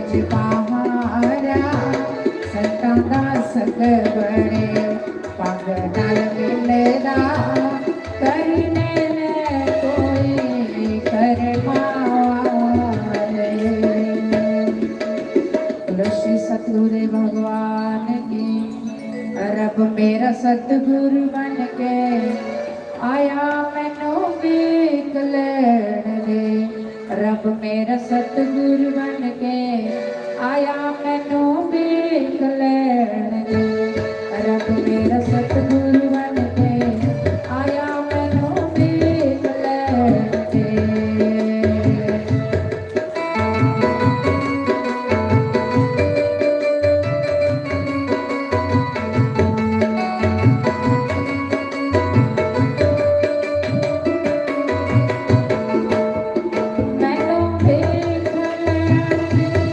राज पहारा संतां दा संग बड़े पग नाल मिलदा करने ने कोई करमावे। ऋषि सतगुरु भगवान की रब मेरा सतगुरु बन के आया मैनू भीख लैण दे। रब मेरा सतगुरु बन के आया मैनू भीख लैण दे। रब मेरा सतगुरु बन के आया मैनू भीख लैण दे। मैनू भीख लैण दे।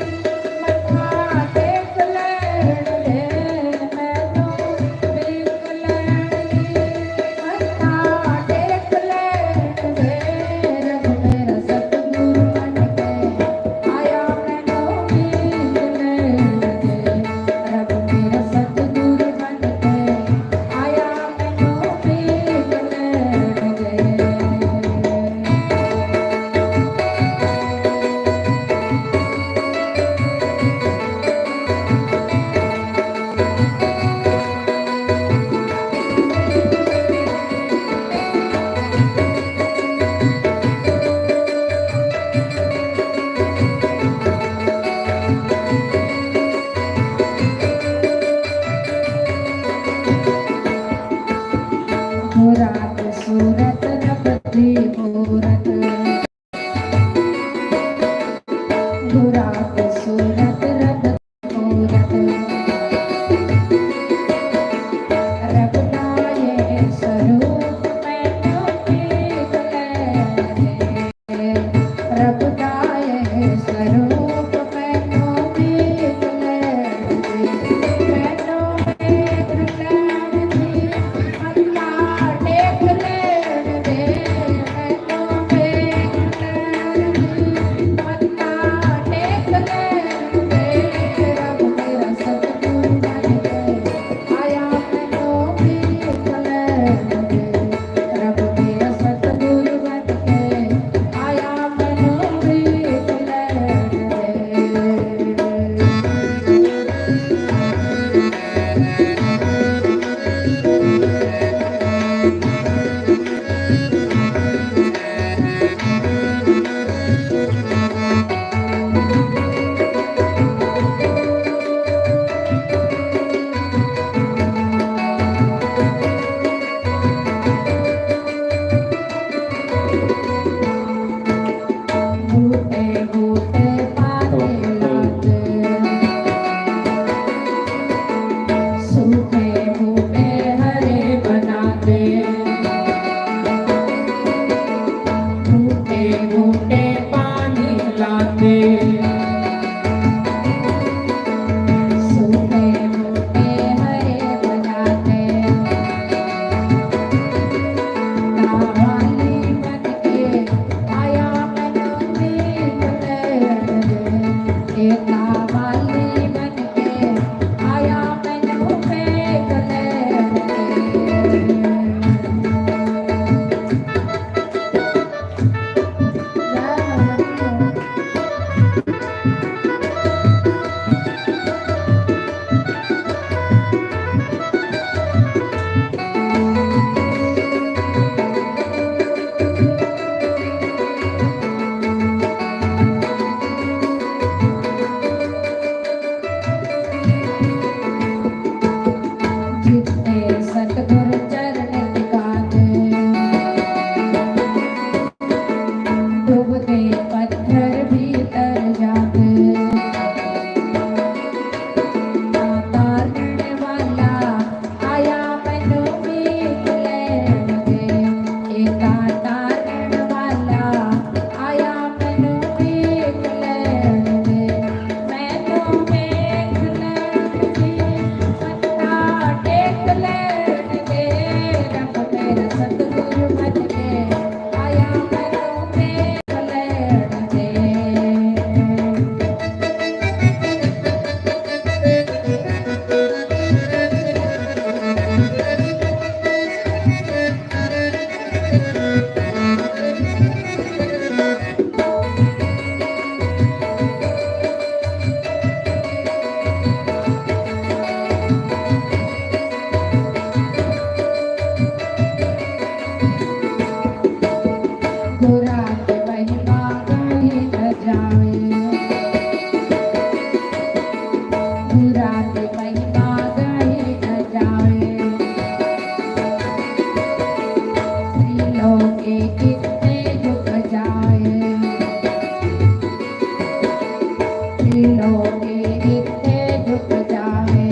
के इत्थे झुक जावे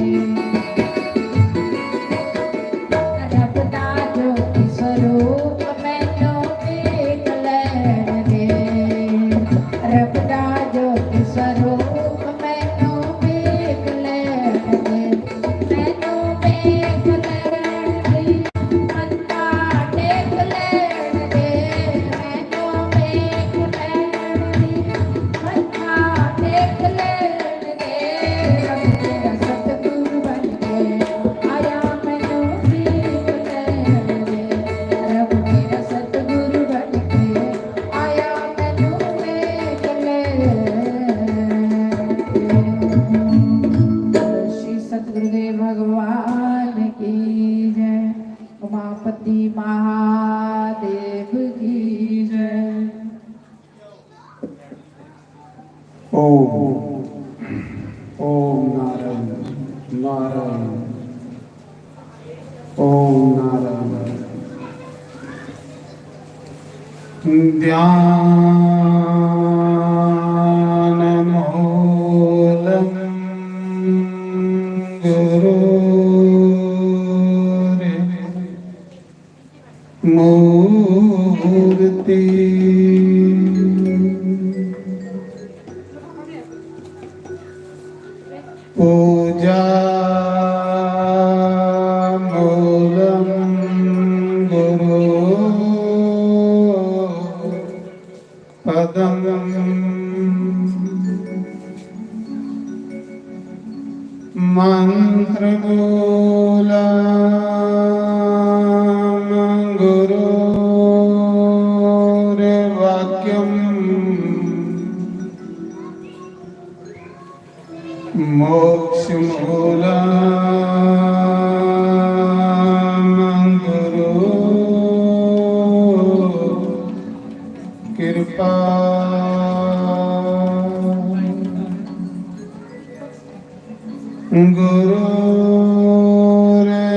रब दा ज्योति स्वरूप मैनू देख लैण दे रब दा ज्योति स्वरूप मैनू देख लैण दे मैनू देख लैण दे मत्था टेक लैण दे मैनू देख लैण दे मत्था टेक लैण दे रब तेरा सतगुरु बन के आया मैनू देख लैण दे रब तेरा सतगुरु बन के आया मैनू देख लैण दे। श्री सतगुरुदेव भगवान की जय। उमापति महादेव की जय। ओम ओम नारायण नारायण ओम नारायण ध्यान मूलम गुरु मूर्ति पूजा मूलम गुरु पदम मंत्र मूलम गुरुर्वाक्यम मोक्ष मूलम गुरु कृपा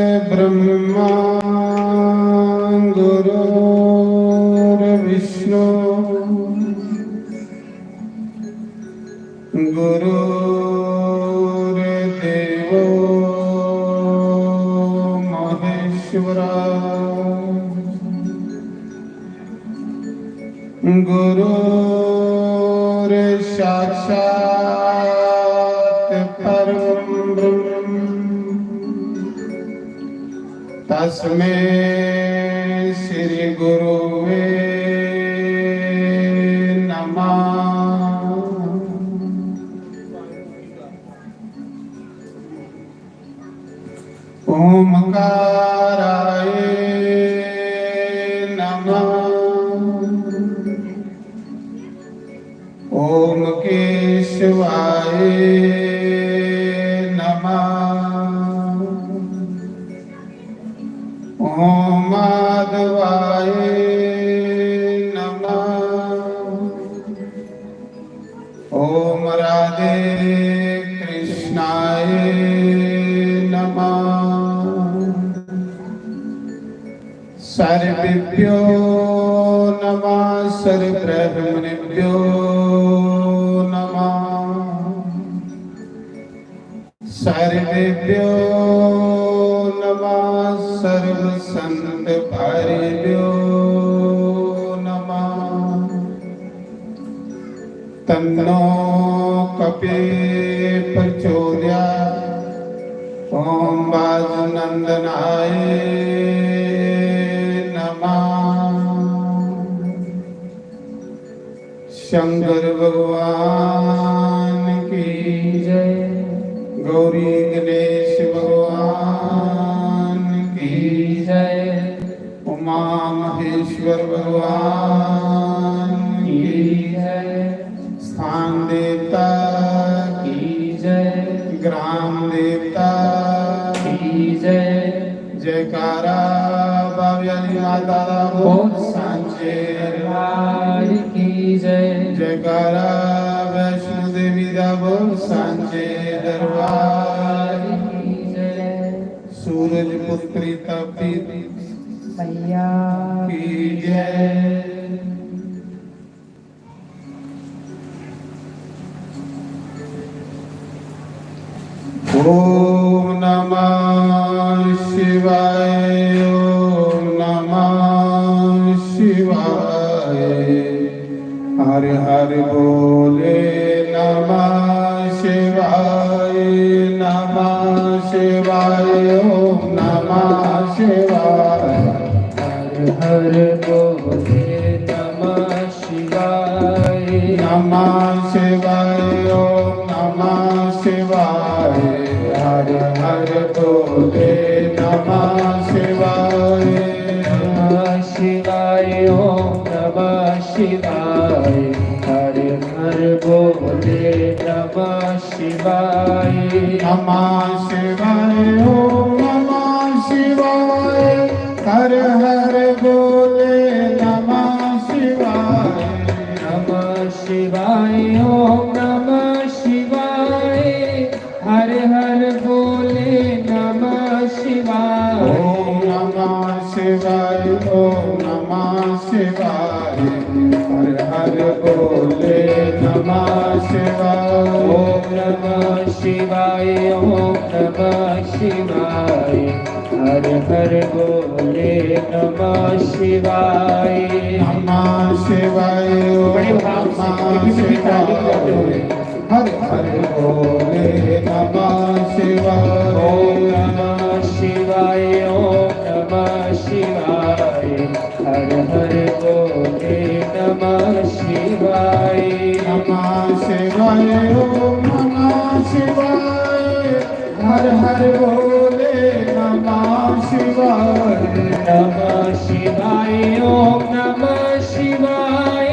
गुरुर्ब्रह्मा गुरुर्विष्णु गुरुर्देवो महेश्वरा गुरुर्साक्षात् परं ब्रह्म तस्मै श्री गुरुवे नमः। ओमकाराय नमः। ओम केशवाय नमः। ओम माधवाय नमः। ओम राधे कृष्णाय नमः। सर्वेभ्यो नमः सर्वब्रह्मणेभ्यो नमः। सर्वेभ्यो नमः सर्वसंत भाइभ्यो नमः। तन्नो कपि प्रचोदयात्। ओम वासुनंदनाय शंकर भगवान की जय। गौरी गणेश भगवान की जय। उमा महेश्वर भगवान की जय। स्थान देवता की जय। ग्राम देवता की जय। जयकारा बाबी माता बोल सांचे दरबार की जय। जयकारा वैष्णो देवी दा बोल सांचे दरबार की जय। सूरज पुत्री तपी मैया की जय। ओम नमः शिवाय ओम नमः शिवाय हर हर बोले नमः शिवाय ओम नमः शिवाय हर हर बोले नमः शिवाय नमः शिवाय ओम नमः शिवाय हर हर बोले नमः शिवाय नमः शिवाय ओम नमः शिवाय हर हर बोले नमः शिवाय नमः शिवाय ओम नमः शिवाय हर हर बोले नमः शिवाय नमः शिवाय ओम नमः शिवाय हर हर बोले नमः शिवाय ओम नमः शिवाय ओम नमः शिवाय हर हर बोले नमः शिवाय ओम नमः शिवाय ओम नमः शिवाय हर हर बोले नमः शिवाय नमः शिवाय बड़े ओम भाव से नमः मिठी मिठी ताली बजाते हुए शिवाय हर हर बोले नमः शिवाय ओम नमः शिवाय ओम नमः शिवाय हर हर बोले नमः शिवाय नमः शिवाय ओम नमः शिवाय हर हर बोले नमः शिवाय नमः शिवाय ओम नमः शिवाय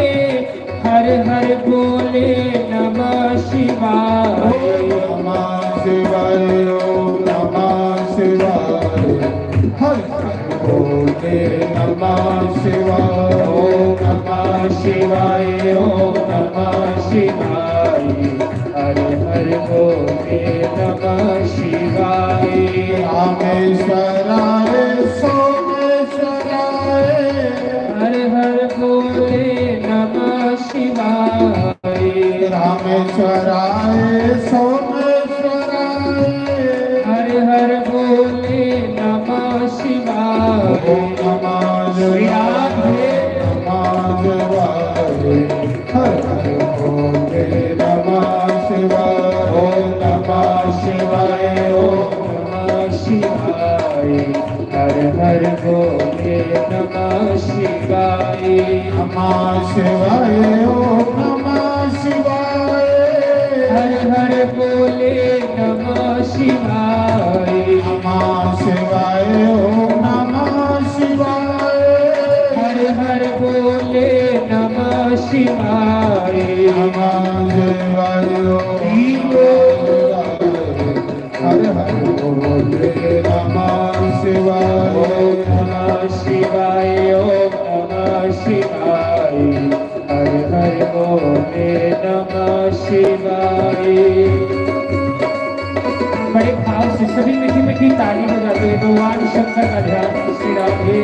हर हर बोले नमः शिवाय नमः शिवाय ओम नमः शिवाय हर हर बोले नमः शिवाय ओम नमः शिवाय ओम नमः शिवाय हर हर बोले नमः शिवाय रामेश्वराय सोमेश्वराय हर हर बोले नमः शिवाय रामेश्वराय सोमेश्वराय हर हर बोले नमः शिवाय ओम नमः शिवाय नमः शिवाय हर हर बोले नमः शिवाय ओम नमः शिवाय ओम नमः शिवाय हर हर बोले नमः शिवाय नमः शिवाय ओम नमः शिवाय हर हर बोले नमः शिवाय नमः शिवाय ओम नमः शिवाय हर हर बोले नमः शिवाय नमः शिवाय ओम हर हर बोले नमः शिवाय ओम नमः शिवाय ओम नमः शिवाय हर हर बोले नमः शिवाय बड़े भाव से सभी मीठी मीठी ताली बजाते हुए भगवान शंकर का ध्यान श्री राधे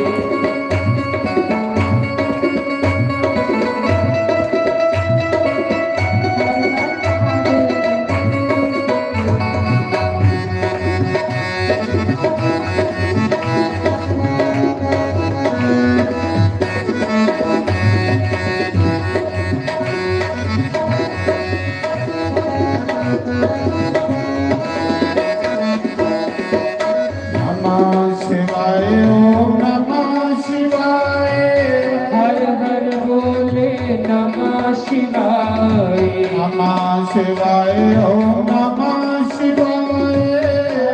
नमः शिवाय ओम नमः शिवाय हर हर बोले नमः शिवाय नमः शिवाय ओम नमः शिवाय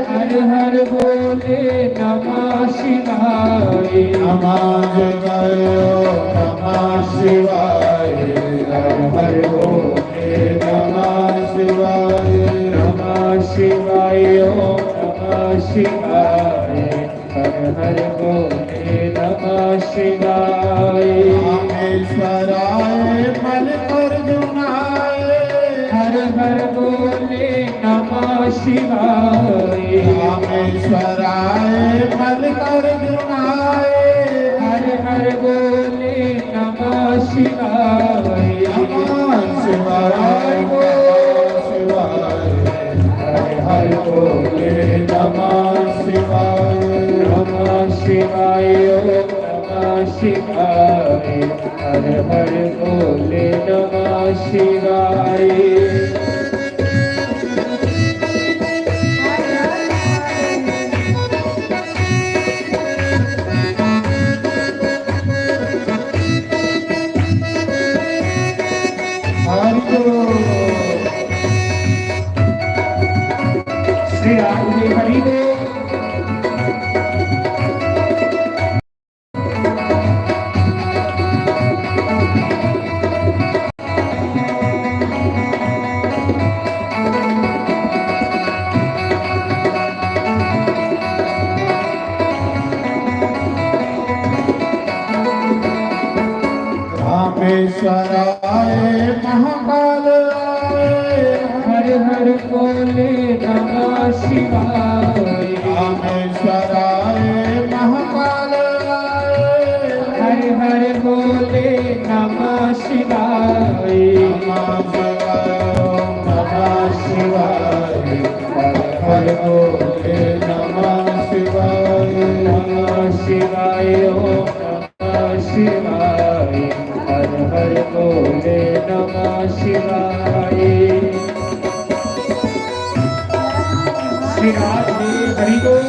हर हर बोले नमः शिवाय नमः शिवाय ओम नमः शिवाय हर हर बोले नमः शिवाय नमः शिवाय ओम नमः शिवाय हर हर बोले नमः शिवाय रामेश्वराय मल्लिकार्जुनाय हर हर बोले नमः शिवाय रामेश्वराय मल्लिकार्जुनाय हर हर बोले नमः शिवाय नमः शिवाय नमः शिवाय हर हर बोले नमः शिवाय। नमः शिवाय ओम नमः शिवाय हर हर बोले नमः शिवाय। श्री राम जी हरि बोल। रामेश्वराय महाकाल हर हर बोले नमः शिवाय। रामेश्वराय महाकाल हर हर बोले नमः शिवाय। नमः शिवाय हर बोले नमः शिवाय। नमः शिवाय ओम नमः शिवाय हर हर बोले नमः शिवाय। श्री राम जी हरि बोल।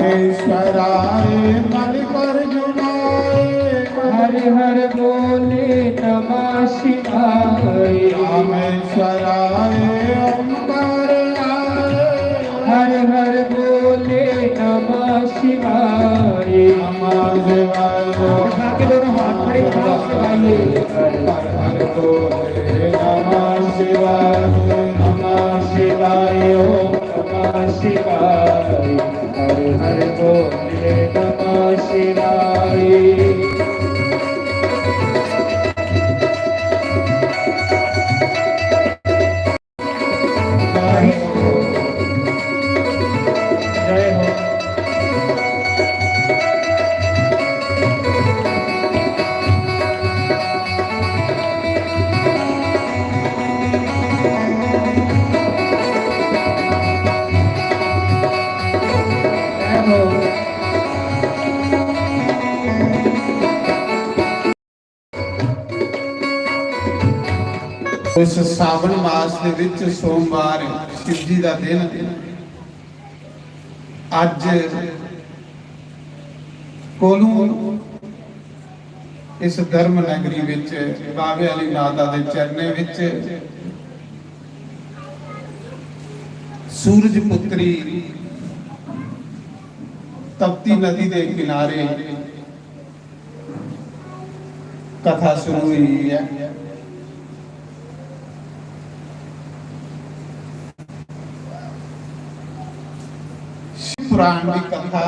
रामेश्वराय मल्लिकार्जुनाय हर हर बोले नमः शिवाय। रामेश्वराय ओंकाराय हर हर बोले नमः शिवाय। नमः शिवाय। उठा के दोनों हाथ बड़े भाव से गाइए। हर बोले नमः शिवाय। नमः शिवाय ओम नमः शिवाय हर हर बोले नमः शिवाय। जय हो। जय हो। ਇਸ ਸਾਵਣ ਮਾਸ ਦੇ ਵਿੱਚ ਸੋਮਵਾਰ ਸ਼ਿਵ ਜੀ ਦਾ ਦਿਨ ਅੱਜ ਕੋਲੋਂ ਇਸ ਧਰਮ ਨਗਰੀ ਵਿੱਚ ਬਾਬੇ ਵਾਲੀ ਮਾਤਾ ਦੇ ਚਰਨੇ ਵਿੱਚ ਸੂਰਜ ਪੁੱਤਰੀ ਤਪਤੀ ਨਦੀ ਦੇ ਕਿਨਾਰੇ ਕਥਾ ਸ਼ੁਰੂ ਹੋਈ ਹੈ। पुराण की कथा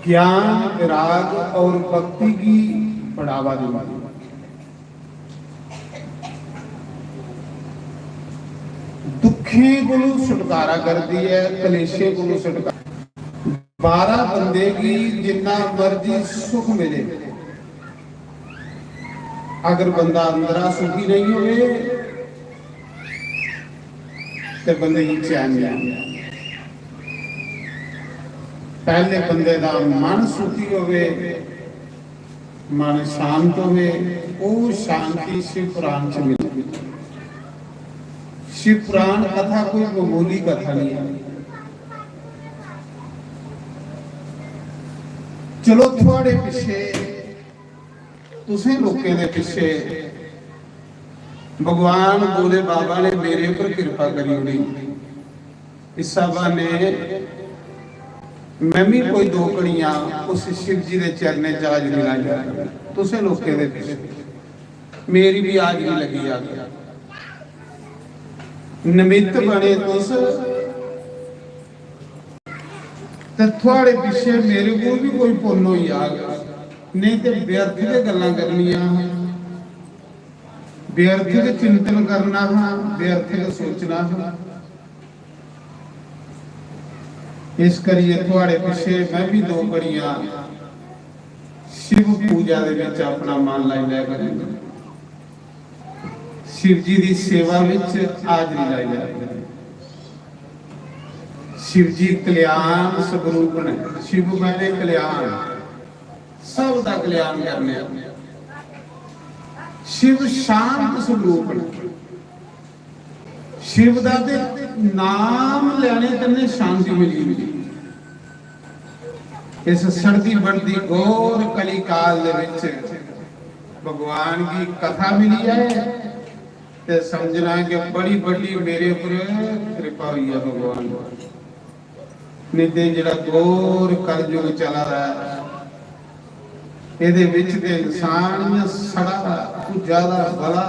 ज्ञान विराग और भक्ति की बढ़ावा देती दुखे को छुटकारा करती है, कलेशे को छुटकारा। 12 बंदे की जिन्ना मर्जी सुख मिले, अगर बंदा अंदरा सुखी नहीं हुए ते बंदे की चैन नहीं आंदा। पहले बंदे का मन सुखी होवे, मन शांत होवे, वो शांति शिव पुराण च मिलती। शिव पुराण कथा कोई मामूली कथा नहीं है। चलो थोड़े पिछे तुसें लोकें दे पिछे भगवान बोले बाबा ने मेरे ऊपर कृपा करी हुई। इस सभा ने मैं भी कोई 2 कड़ियां उस शिव जी के चरने च आज मिला जा तुसें लोकें दे पिछे मेरी भी आज नहीं लगी आ गया। ਨਿਮਿਤ ਬਣੇ ਤੁਸ ਤੇ ਤੁਹਾਡੇ ਪਿੱਛੇ ਮੇਰੇ ਕੋਲ ਵੀ ਕੋਈ ਪੁੰਨ ਹੋਈ ਆ ਗਿਆ, ਨਹੀਂ ਤੇ ਵਿਅਰਥ ਦੀਆਂ ਗੱਲਾਂ ਕਰਨੀਆਂ, ਵਿਅਰਥ ਦੇ ਚਿੰਤਨ ਕਰਨਾ ਹਾਂ, ਵਿਅਰਥ ਦੇ ਸੋਚਣਾ ਹਾਂ। ਇਸ ਕਰੀਏ ਤੁਹਾਡੇ ਪਿੱਛੇ ਮੈਂ ਵੀ 2 ਘੜੀਆਂ शिव पूजा दे विच अपना मन लाई लिया करेंगे, शिव जी की सेवा विच हाजरी लाई लिया करेंगे। शिव जी कल्याण स्वरूप ने, शिव मैंने कल्याण, सब का कल्याण करने। शिव शांत स्वरूप ने, शिव का नाम लेने तन्ने शांति मिली हुई। इस सड़ती बढ़ती घोर कली काल दे विच भगवान की कथा मिली है ते समझना कि बड़ी बड़ी मेरे ऊपर कृपा हुई है भगवान। नहीं ते जिहड़ा घोर कलयुग चला रहा है, इहदे विच ते इंसान सड़ा कुछ ज्यादा भला,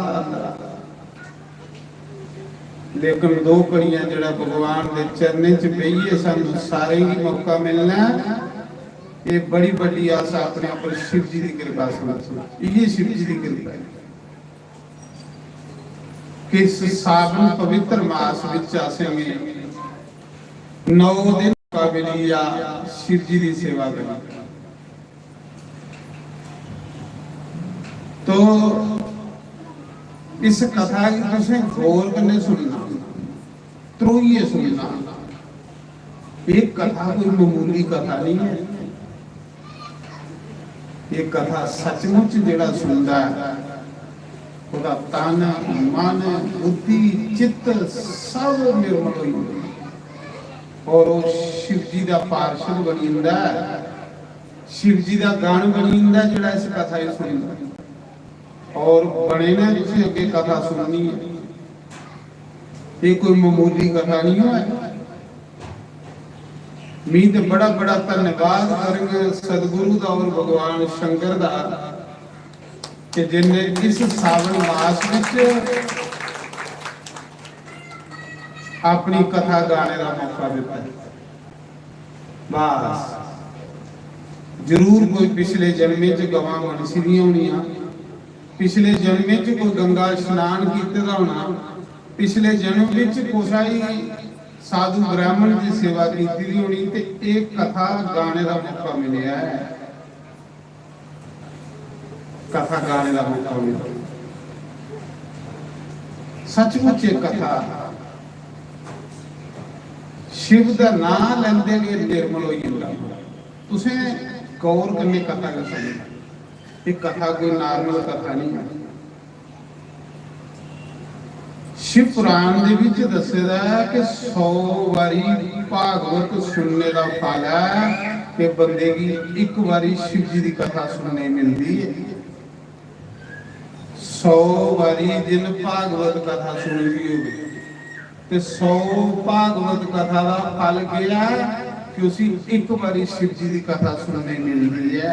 लेकिन 2 घड़ियां जिहड़ा भगवान दे चरणें च पईए सानू सारे ही मौका मिलना। ये बड़ी बड़ी आशा अपने ऊपर शिव जी की कृपा समझो, ये शिव जी की कृपा है कि इस सावन पवित्र मास विच आसेंगे 9 दिन काबिलिया शिव जी की सेवा करें। तो इस कथा की तुसें गौर करने सुनना, त्रोइए सुनना। एक कथा कोई मामूली कथा नहीं है, ये कथा सचमुच जिहड़ा सुनदा है ਉਹਦਾ तन मन बुद्धि चित्त सब निर्मल होई और वो शिव जी का पार्षद बनी हुंदा, शिव जी का गान बनी हुंदा जिहड़ा इस कथा ही सुनदा। और बने ने तुसीं अगे कथा सुननी है, ये कोई मामूली कथा नहीं है। मैं तो बड़ा बड़ा धन्यवाद करेंगे सदगुरु का और भगवान शंकर का कि जिन्हें इस सावन मास में अपनी कथा गाने का मौका दिता है। बस जरूर कोई पिछले जन्मे च गवां मनसीदियां होनियां, पिछले जन्मे च कोई गंगा स्नान कीते दा होना, पिछले जन्म विच कोई साधु ब्राह्मण की सेवा की होनी, ते एक कथा गाने का मौका मिलया है, कथा गाने का मौका मिला। सचमुच एक कथा शिव का नाम लेंदे गए निर्मल हो जाता। तुसें गौर करने कथा कर सकते, एक कथा कोई नॉर्मल कथा नहीं है। शिव पुराण दे विच दस्सेदा है कि 100 वारी भागवत सुनने का फल है कि बंदे की एक बारी शिव जी की कथा सुनने मिलती है। 100 वारी जिन भागवत कथा सुनी भी होगी ते 100 भागवत कथा का फल क्या है कि उसी एक बारी शिव जी की कथा सुनने मिलती है।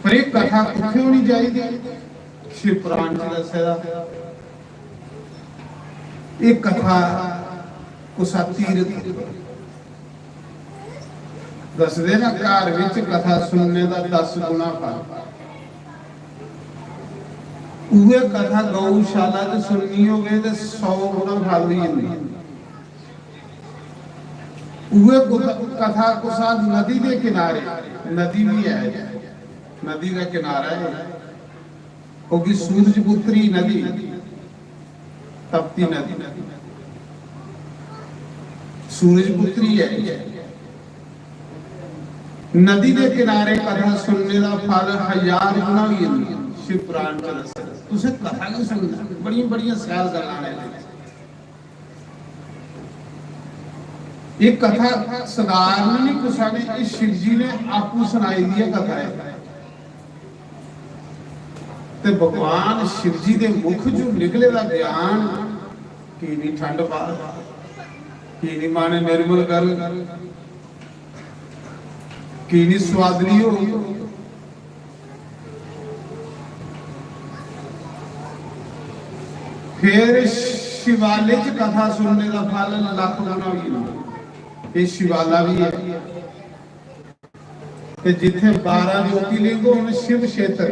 पर एक कथा कितने होनी चाहिए, शिव पुराण च दस्सेदा। एक कथा कुसा तीरथ दसदे ना, घर विच कथा सुनने का 10 गुना फल। उहे कथा गौशाला च सुननी होवे ते 100 गुना फल ही नहीं। उहे कथा कुसा नदी के किनारे, नदी भी है, नदी का किनारा है, क्योंकि सूरजपुत्री नदी, तपती नदी, सूरजपुत्री है। नदी के किनारे कथा सुनने का फल 1000 गुना हुई है। शिव पुराण च दस्सेदा, तुसें कथा नहीं सुनना, बड़ी बड़ी सैल गल्लां ने। ये कथा साधारण नहीं, कुसा ने शिव जी ने आपू सुनाई दी कथा है। ते भगवान शिव जी के मुख जो निकले दा ज्ञान की नहीं ठंड पा, की नहीं माने निर्मल कर, की नहीं स्वादली हो। फिर शिवाले च कथा सुनने का फल लख गुना भी ना, ये शिवाला भी है कि जिथे 12 ज्योतिर्लिंग होण, शिव क्षेत्र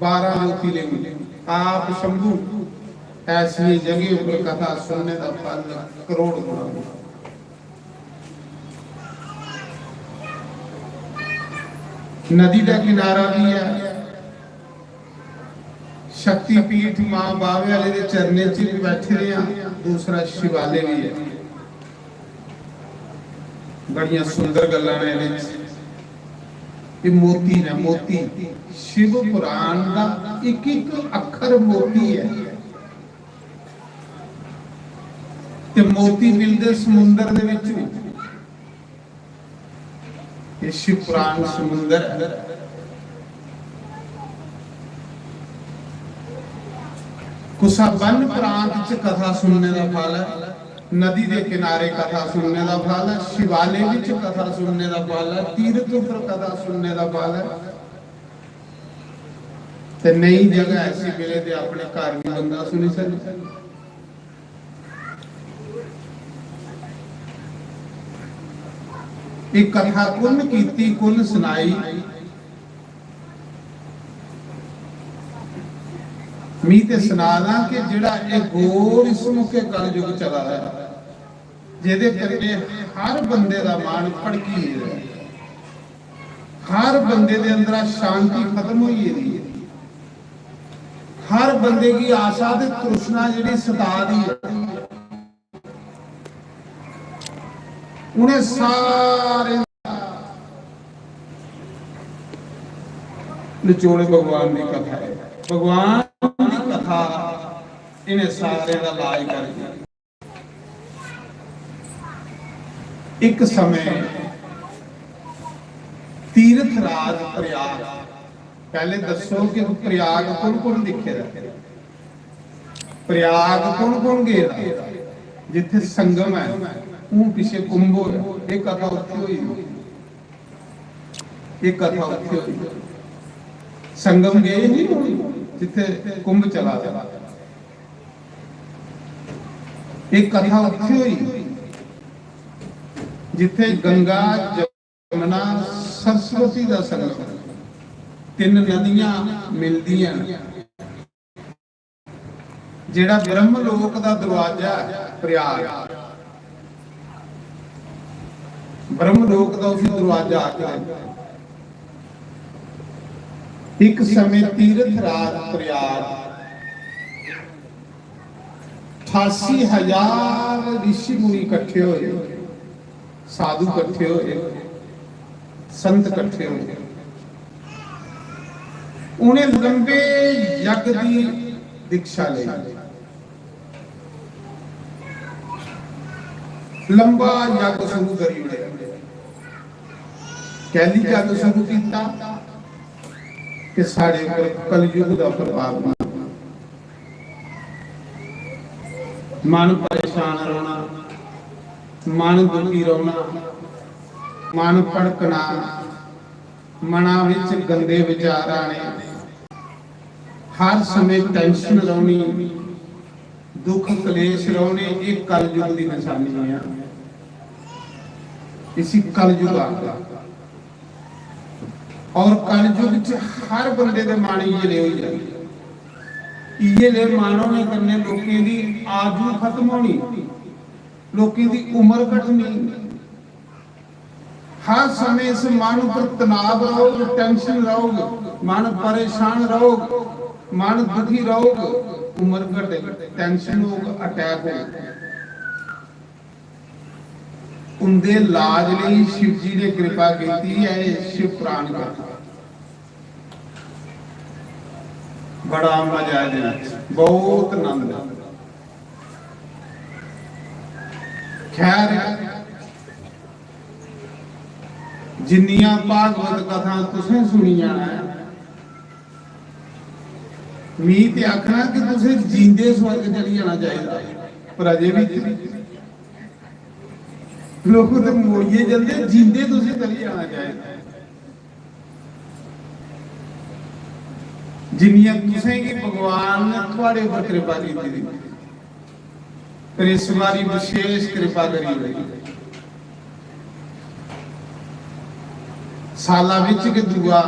12 ज्योतिर्लिंग आप शंभू, ऐसी जगह पर कथा सुनने का फल करोड़ गुना। नदी का किनारा भी है, शक्तिपीठ मां बावे वाले दे चरने च भी बैठे रहे हैं, दूसरा शिवाले भी है। बड़िया सुंदर गल्लां ने इहदे च। ये मोती ने, मोती शिव पुराण का एक एक अखर मोती है, ते मोती मिलदे समुंदर दे विच। ये शिव पुराण समुंदर है। कुसा वन प्रांत च कथा सुनने का फल है, नदी के किनारे कथा सुनने का फल है, शिवाले विच कथा सुनने का फल है, तीर्थ पर कथा सुनने का फल है। ते नई जगह ऐसी मिले ते अपने घर भी बंदा सुनी सके। एक कथा कुन कीती कुन सुनाई, मी ते सुनादा कि जिहड़ा एक घोर इस मौके कलयुग चला रहा है, जिहदे करके हर बंदे दा मन भड़की है, हर बंदे दे अंदर शांति खत्म हुई है, हर बंदे की आशा ते तृष्णा जिहड़ी सता दी है, उन्हें सारे निचोड़े भगवान की कथा है। भगवान की कथा इन्हें सारे का इलाज कर दिया। एक समय तीर्थ राज प्रयाग, पहले दसो कि प्रयाग कौन कौन दिखे, प्रयाग कौन कौन गया, जिथे संगम है वो पीछे कुंभ हो, एक कथा उत्थे हुई, एक कथा उत्थे हुई। संगम गए नहीं, जिथे कुंभ चला था, एक कथा उत्थे हुई जिथे गंगा जमुना सरस्वती का संगम, 3 नदियां मिलदियां, जेड़ा ब्रह्मलोक का दरवाजा प्रयाग, ब्रह्मलोक का उसी दरवाजा आकर। एक समय तीर्थ राज प्रयाग 88,000 ऋषि मुनि इकट्ठे हुए, साधु इकट्ठे हुए, संत इकट्ठे हुए। उन्हें लंबे यज्ञ की दीक्षा ली, लंबा यज्ञ शुरू करी, कहली यज्ञ शुरू किया कि साढ़े ऊपर कलयुग का प्रभाव, मन परेशान रहना, मन दुखी रहना, मन भड़कना, मना विच गंदे विचार आने, हर समय टेंशन रहनी, दुख कलेश रहने, एक कलयुग की निशानी है। इसी कलयुग आ गया, और कलयुग च हर बंदे दे मन ये ले हो जाए, ये ले मानो ने करने, लोगों की आयु खत्म होनी, लोगों की उम्र घटनी, हर समय इस मन पर तनाव रहोगे, टेंशन रहोगे, मन परेशान रहोगे, मन दुखी रहोगे, उम्र घटेगी, टेंशन होगा, अटैक होगा। उनके इलाज लिए शिव जी ने कृपा की है, शिव पुराण का बड़ा मजा है, बहुत आनंद है। खैर जिन्नियां भागवत कथा तुसें सुनिया है, मी ते आखना कि तुसें जींदे स्वर्ग चली जाना चाहिए, पर अजे भी लोग तो मोड़िए जल्दी, जींदे तुसें चली जाना चाहिए। जिन्नियां तुसें गी भगवान ने थोड़े पर कृपा की थी, पर इस बारी विशेष कृपा करी हुई साला विच के दुआ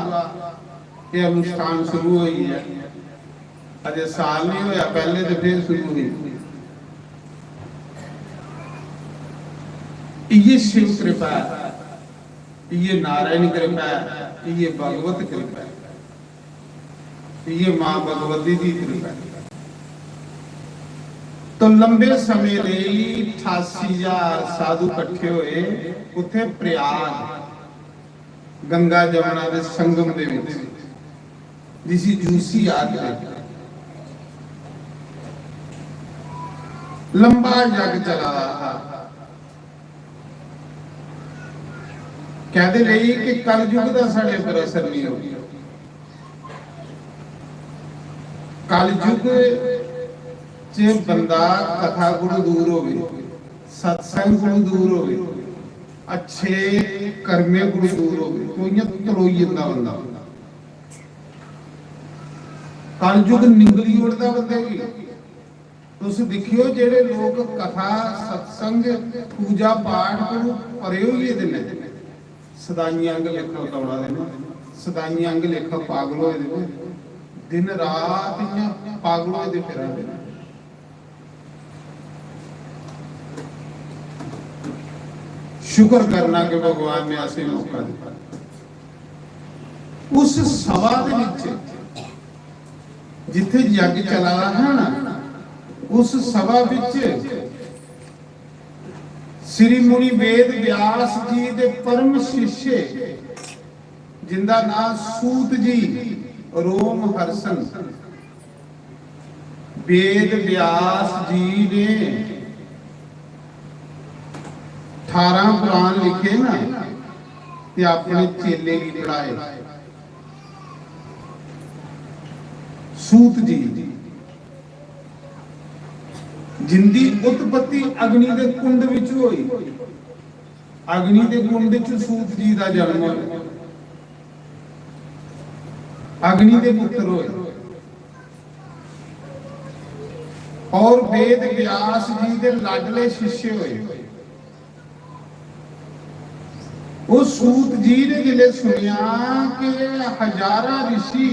ये अनुष्ठान शुरू हुई है। अजे साल नहीं होया, पहले तो फिर शुरू हुई। ये शिव कृपा है, ये नारायण कृपा है, ये भगवत कृपा है, ये मां भगवती की कृपा है। तो लंबे समय ਲਈ 88,000 साधु इकट्ठे होए उथे प्रयाग गंगा जमुना के संगम दे विच, जिसी जूसी आखदे। लंबा जग चला रहा, कहते रही कि कलयुग का साढ़े पर असर नहीं हो। कलयुग च बंदा कथा गुण दूर हो, सत्संग गुण दूर हो, अच्छे कर्मे गुण दूर हो, तो इयां तरोई जंदा बंदा। कलयुग निंगली उड़दा बंदे की। तुस देखियो जेड़े लोग कथा सत्संग पूजा पाठ को परे होइए दे सदाई अंग लेखा दौड़ा देने, सदाई अंग लेखा पागल होए दे, दिन रात इयां पागल होए दे फिरा दे। शुक्र करना कि भगवान ने ऐसे मौका दिया। उस सभा दे विच जिथे यज्ञ चला रहा ना, उस सभा विच श्री मुनि वेद व्यास जी दे परम शिष्य जिंदा नाम सूत जी रोम हर्षण, वेद व्यास जी ने 18 पुराण लिखे ना ते अपने चेले की पढ़ाए। सूत जी जिंदी उत्पत्ति अग्नि के कुंड विच होई, अग्नि के कुंड विच सूत जी का जन्म होया, अग्नि के पुत्र होए। और वेद व्यास जी के लाडले शिष्य होए। वो सूत जी ने जिले सुनिया कि हजारा ऋषि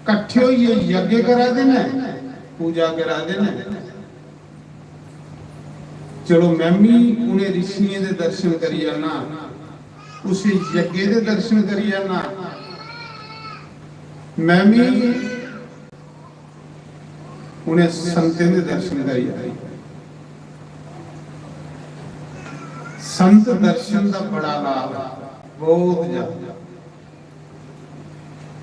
कट्ठे होइए यज्ञ करा देना, पूजा करा देना, चलो मैं भी उन्हें ऋषियों के दर्शन करी आना, उस यज्ञ के दर्शन करी आना, मैं भी उन्हें संतों के दर्शन करी आना। संत दर्शन का बड़ा लाभ बहुत ज्यादा।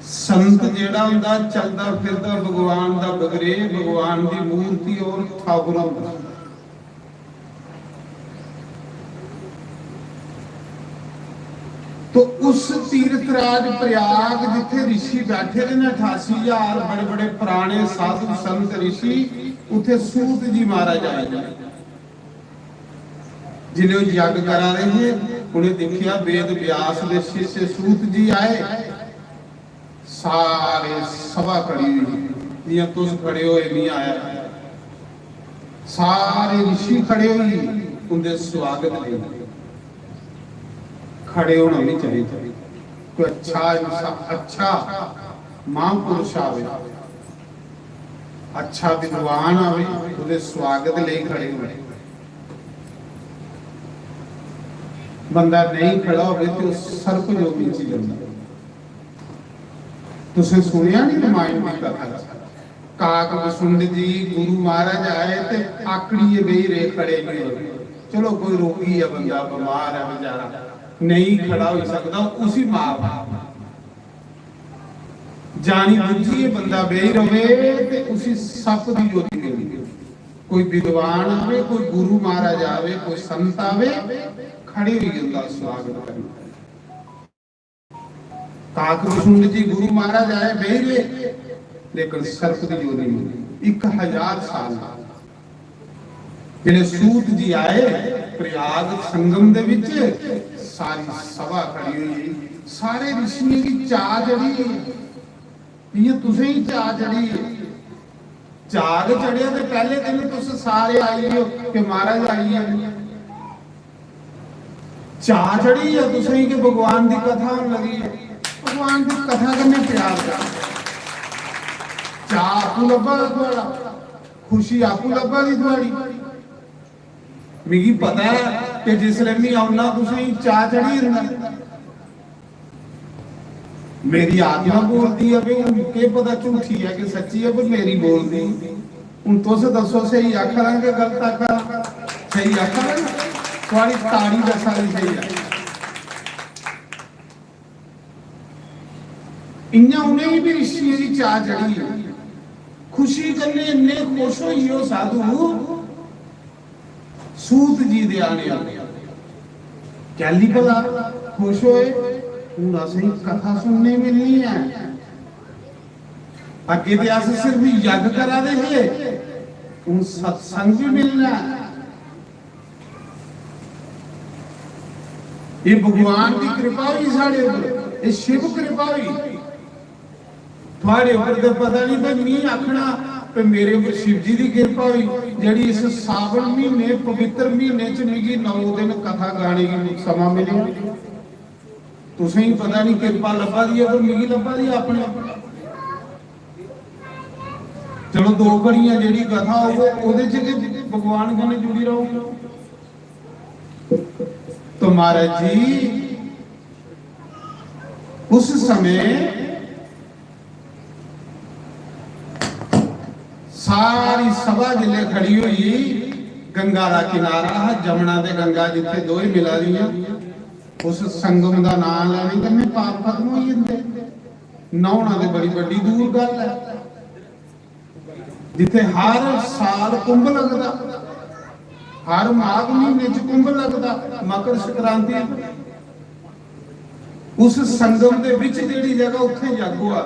संत जेड़ा हुंदा चलदा फिरदा भगवान दा बगरे, भगवान दी मूर्ति और ठाकुर हुंदा। तो उस तीर्थराज प्रयाग जिथे ऋषि बैठे ने 88,000 बड़े बड़े पुराने साधु संत ऋषि, उथे सूत जी महाराज आए। जिन्हें यज्ञ करा रहे हैं उन्हें देखिया वेद व्यास के शिष्य सूत जी आए। सारे सभा खड़ी हुई, तुस खड़े हो नहीं आया, सारे ऋषि खड़े हुई उनके स्वागत ले। खड़े होना नहीं चाहिए। कोई अच्छा इंसान, अच्छा महापुरुष आवे, अच्छा विद्वान आवे, उनके स्वागत ले खड़े हुए। बंदा नहीं खड़ा हो तो सर्प जो नीचे जाता। तुसें सुनिया नहीं रामायण की कथा? काक वसुंड जी गुरु महाराज आए ते आकड़िए बेही रहे, खड़े नहीं हो। चलो कोई रोगी है, बंदा बीमार है बेचारा, नहीं खड़ा हो सकता, उसी मार जानी बुझी बंदा बेही रहे ते उसी सप की ज्योति देनी। कोई विद्वान आवे, कोई गुरु महाराज आवे, कोई संत आवे, खड़ी हुई उनका स्वागत करना। काक वसुंड जी गुरु महाराज आए बेरे, लेकिन सर्प की जो नहीं 1000 साल जिन्हें सूत जी आए प्रयाग संगम दे विच, सारी सभा खड़ी हुई, सारे ऋषियों की चाह जड़ी ये तुसें ही चा चढ़ी है। झाग चढ़िया तो पहले दिन तुस सारे आई हो कि महाराज आई है। चा चढ़ी है तुसें ही कि भगवान की कथा होने लगी है। भगवान की कथा करने प्यार कर चा आपू लब्भा थोड़ा खुशी आपू लब्भा दी थोड़ी मिगी पता है कि जिसले मैं आउना तुसें ही चा चढ़ी रहना। मेरी आत्मा बोलती है भी के पता झूठी है कि सच्ची है पर मेरी बोलती हूं तुस दसो सही आखर कि गलत आखर सही आखर थोड़ी ताड़ी दसा सही है इन्ना उन्हें भी ऋषियों की चा चढ़ी है खुशी करने इन्ने खुश होई हो साधु सूत जी दे आने कैली भला खुश होए पूरा सही कथा सुनने मिलनी है अगे तो अस सिर्फ यज्ञ करा दे है उन सत्संग भी मिलना है। ये भगवान की कृपा हुई साढ़े ऊपर ये शिव कृपा हुई थोड़े ऊपर तो पता नहीं तो नहीं आखना पे मेरे ऊपर शिव जी की कृपा हुई जड़ी इस सावन महीने पवित्र महीने च मिगी 9 दिन कथा गाने की समा मिले तुसें ही पता नहीं कृपा लब्भा दी है पर मिगी लब्भा दी अपने चलो 2 घड़ियां जेडी कथा हो ओदे च के भगवान कन्ने जुड़ी रहो तो महाराज जी उस समय सारी सभा जिले खड़ी हुई गंगा का किनारा जमुना ते गंगा जिथे दो ही मिला दियां उस संगम का नाम लेने कन्ने पाप खत्म हो जाते नहाना तो बड़ी बड़ी दूर गल है जिथे हर साल कुंभ लगता हर माघ महीने च कुंभ लगता मकर संक्रांति उस संगम दे विच जेड़ी जगह उत्थे जग हुआ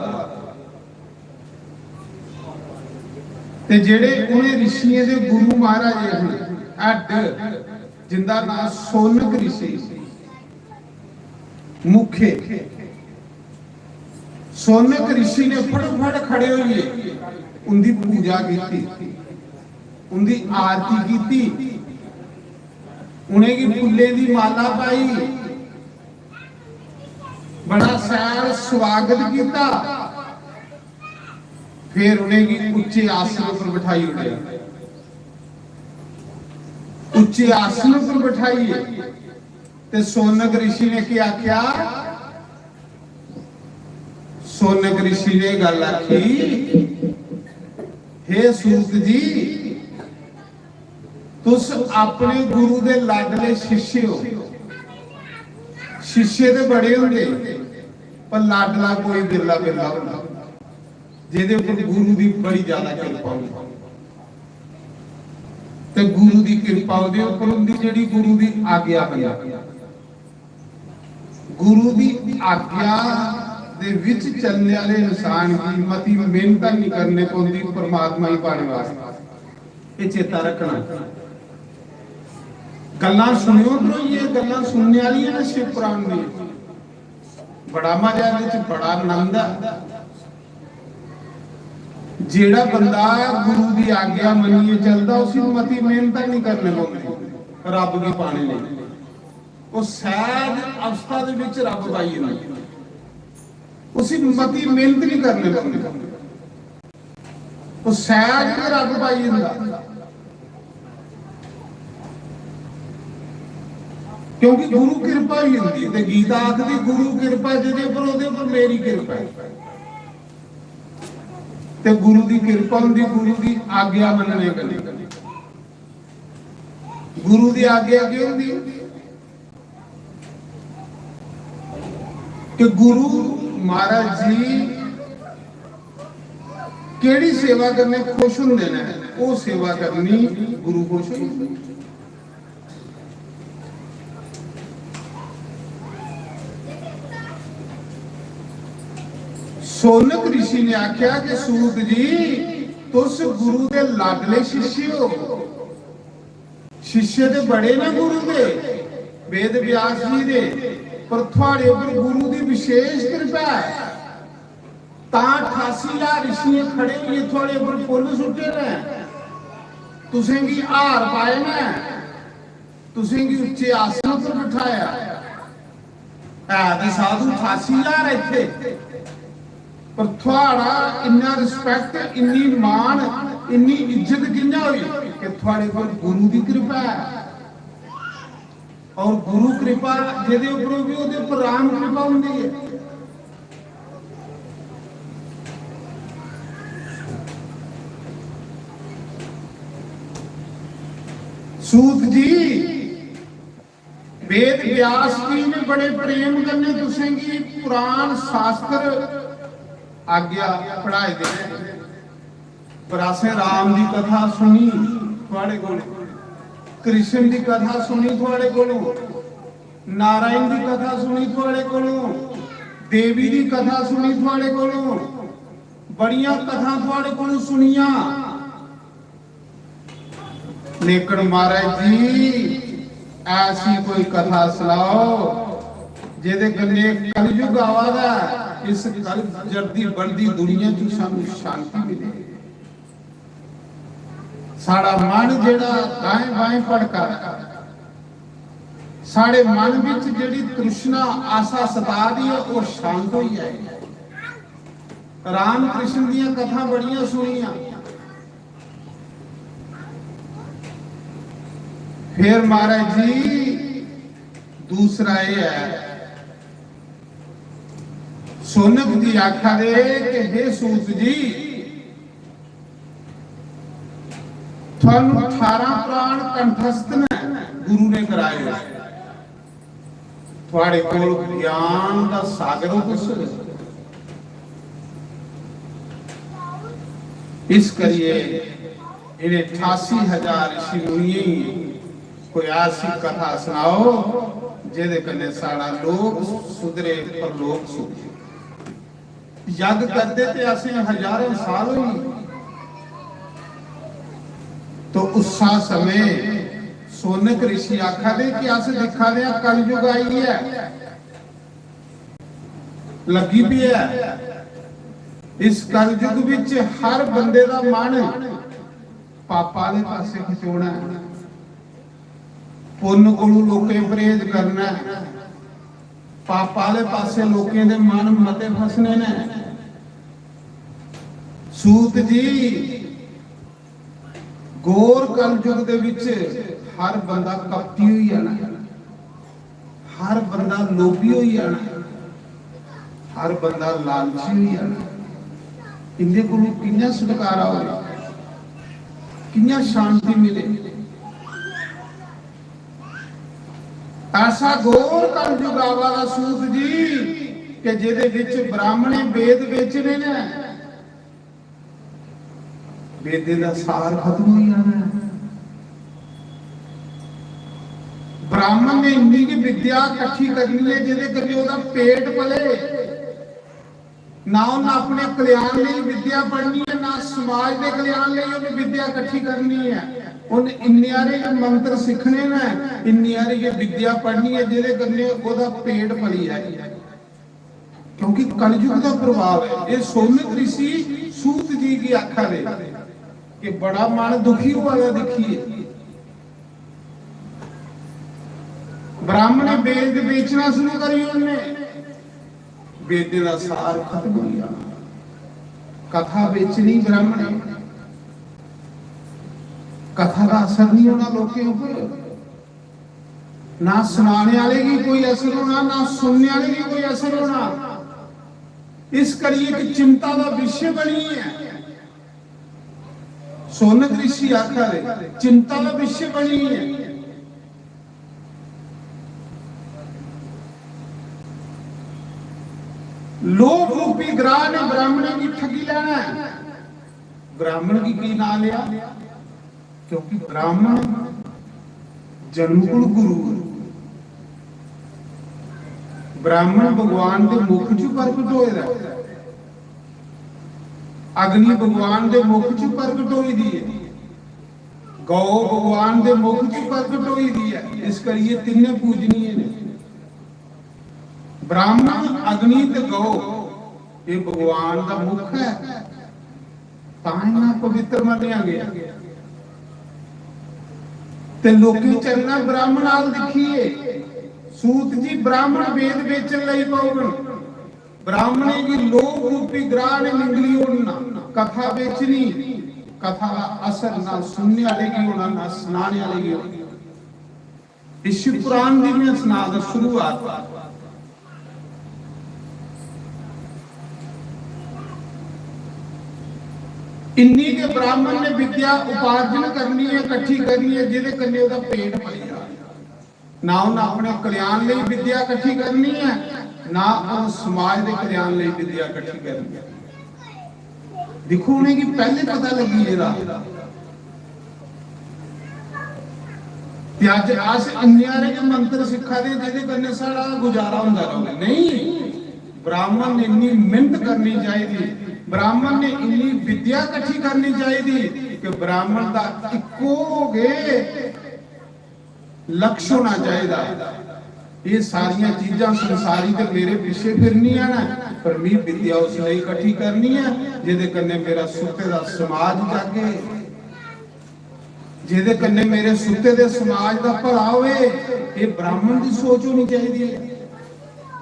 ते जेड़े उन्हें ऋषियों के गुरु महाराज अड जिंदा नाम सोनक ऋषि मुखे सोनक ऋषि ने फटाफट खड़े हुए उनकी पूजा की उनकी आरती की उन्हें की फुले की माला पाई बड़ा सैर स्वागत किया फिर उन्हें की उच्चे आसन पर बिठाई उड़े उच्चे आसन पर बिठाई ते सोनक ऋषि ने क्या आख्या सोनक ऋषि ने गल आखी हे सूत जी तुस अपने गुरु दे लाडले शिष्य हो शिष्य ते बड़े होंगे पर लाडला कोई बिरला बिरला होंदा जिहदे उपर गुरु दी बड़ी ज्यादा कृपा होंदी ते गुरु दी कृपा उहदे उपर हुंदी जेहड़ी गुरु दी आज्ञा बना गुरु दी आज्ञा दे विच चलने वाले इंसान की मती मेहनत नहीं करने पौंदी परमात्मा ही पाने वास्ते ये चेता रखना गल्लां सुनियो तो ये गल्लां सुनने वाली है ना शिव पुराण दी बड़ा मजा है विच बड़ा आनंद है जेड़ा बंदा गुरु दी आज्ञा मनिए चलदा उसी मती मेहनत नहीं करने पौंदी रब की पाने लई वो सहज अवस्था दे विच रब पाई जांदा उसी मती मेहनत नहीं करने पौंदी वो सहज रब पाई जांदा क्योंकि गुरु कृपा ही होंदी ते गीता आखदी गुरु कृपा जिहदे उपर ओहदे उपर मेरी कृपा है ते गुरु दी कृपा होंदी गुरु दी आज्ञा मनने कन्नै गुरु दी आज्ञा की होंदी कि गुरु महाराज जी केड़ी सेवा करने खुश होंदे ने वो सेवा करनी गुरु खुश होंदे सोनक ऋषि ने आख्या कि सूत जी तुस गुरु के लाडले शिष्य हो शिष्य ते बड़े ना गुरु दे वेद व्यास जी दे पर थोड़े ऊपर गुरु की विशेष कृपा है ਤਾਂ 88,000 ऋषि खड़े हुए थोड़े ऊपर फुल सुटे ने तुसें की हार पाए ने तुसें की उच्चे आसन पर बिठाया है ते साधु 88,000 इत्थे पर थोड़ा इन्ना रिस्पेक्ट इन्नी मान इन्नी इज्जत किन्ना हुई कि थोड़े कोल गुरु की कृपा है और गुरु कृपा जेदे ऊपर भी ओदे ऊपर राम कृपा हुंदी है। सूत जी वेद व्यास जी ने बड़े प्रेम करने तुसें की पुराण शास्त्र आज्ञा पढ़ाए दे पर असें राम की कथा सुनी थोड़े कोल कृष्ण की कथा सुनी थोड़े कोलों नारायण की कथा सुनी थोड़े कोलों देवी की कथा सुनी थोड़े कोलों बड़ियां कथा थोड़े कोलों सुनिया लेकिन महाराज जी ऐसी कोई कथा सुनाओ जेदे कन्ने कलयुग आवादा इस कल जल्दी बढ़ती दुनिया च सानू शांति मिले साड़ा मन जेड़ा दाएं बाएं भड़का साड़े मन विच जेड़ी तृष्णा आशा सता दी है वो शांत हो जाए। राम कृष्ण दी कथा बड़ियां सुनिया फिर महाराज जी दूसरा ये है सोनक जी आखा दे कि हे सूत जी थानू 18 प्राण कंठस्थ ने गुरु ने कराए थोड़े कोल ज्ञान का सागर कुछ इस करिए इन्हें 88,000 ऋषि मुनि कोई ऐसी कथा सुनाओ जेदे कन्ने साड़ा लोग सुधरे पर लोग सुधरे यज्ञ करते थे असें हजारों साल हुई तो उसा समय सोनक ऋषि आखा दे कि अस दिखा दे कलयुग आई है लगी भी है इस कलयुग विच हर बंदे दा मन पापा दे पासे खिचोना है पुण्य कोलू लोके परहेज करना पापा दे पासे लोके दे मन मते फसने ने सूत जी गोर कलयुग दे विच हर बंदा कपटी होई जाना हर बंदा लोभी होई जाना हर बंदा लालची होई जाना इनदे कोलू किन्ना छुटकारा होवे किन्ना शांति मिले ऐसा घोर कलयुग आवाला सूत जी कि जेदे विच ब्राह्मणे वेद बेचने ने वेदे दा सार खत्म हो जाना ब्राह्मण ने इन्नी की विद्या इकट्ठी करनी है जेदे करके ओदा पेट पले ना उन्हें अपने कल्याण लिए विद्या पढ़नी है ना समाज के कल्याण लिए उन्हें विद्या इकट्ठी करनी है उन्हें इन्नियारे मंत्र सीखने ने इन्नियारे ये विद्या पढ़नी है जेदे करने ओदा पेट पली जाए क्योंकि कलयुग का प्रभाव है ये सोनक ऋषि सूत जी की आखा दे कि बड़ा मन दुखी हुआ देखिए ब्राह्मण ने वेद बेचना शुरू करी उन्हें वेद का सार खत्म हो गया कथा बेचनी ब्राह्मण कथा का असर नहीं होना लोगों ऊपर ना सुनाने वाले की कोई असर होना ना सुनने वाले की कोई असर होना इस करिए की चिंता का विषय बनी है सोनक ऋषि आखा है चिंता का विषय बनी है लोभ रूपी ग्राह ने ब्राह्मण की ठगी लेना है ब्राह्मण की ना लिया क्योंकि ब्राह्मण जन्मकुल गुरु ब्राह्मण भगवान के मुख च प्रगट होएदा अग्नि भगवान के मुख च प्रगट होई दी है गौ भगवान के मुख च प्रगट होई दी है इस करिए तिन्ने पूजनीय ने ब्राह्मण अग्नि ते गौ ਇਹ ਭਗਵਾਨ ਦਾ ਮੁਖ ਹੈ, ਤਾਂ ਇਹਨਾਂ ਪਵਿੱਤਰ ਮੰਨਿਆ ਗਿਆ। ਤੇ ਲੋਕੀ ਚੰਨਾ ਬ੍ਰਾਹਮਣ ਨਾਲ ਦਿਖੀਏ। ਸੂਤ ਜੀ ਬ੍ਰਾਹਮਣ ਵੇਦ ਵੇਚਣ ਲਈ ਪਾਉਣ, ब्राह्मणे की लोक रूपी ग्राह ने निंगली उड़ना, कथा बेचनी, कथा का असर ना सुनने वाले की होना ना सुनाने वाले की होना। इस शिव पुराण दी में सुना दा शुरुआत। इन्नी के ब्राह्मण ने विद्या उपार्जन करनी है, इकट्ठी करनी है, जिहदे कन्ने उहदा पेट भर जाए। ना उन्हें अपने कल्याण ਲਈ विद्या इकट्ठी करनी है, ना उन समाज के कल्याण ਲਈ विद्या इकट्ठी करनी है। देखो उन्हें कि पहले पता लगी जेड़ा त्याज आस अन्यारे के मंत्र सिखा दे जिहदे कन्ने सारा गुजारा हुंदा रहे। नहीं, ब्राह्मण ने इन्नी मेहनत करनी चाहिए, ब्राह्मण ने इन्नी विद्या इकट्ठी करनी चाहिए कि ब्राह्मण का इक्को गए लक्ष्य होना चाहिए। ये सारिया चीजा संसारी ते मेरे पीछे फिरनियां ना, पर मैं विद्या उस लिए इकट्ठी करनी है जिहदे कन्ने मेरा सुते दा समाज जागे, जिहदे कन्ने मेरे सुते दे समाज दा भला होवे। ये ब्राह्मण की सोच होनी चाहिए।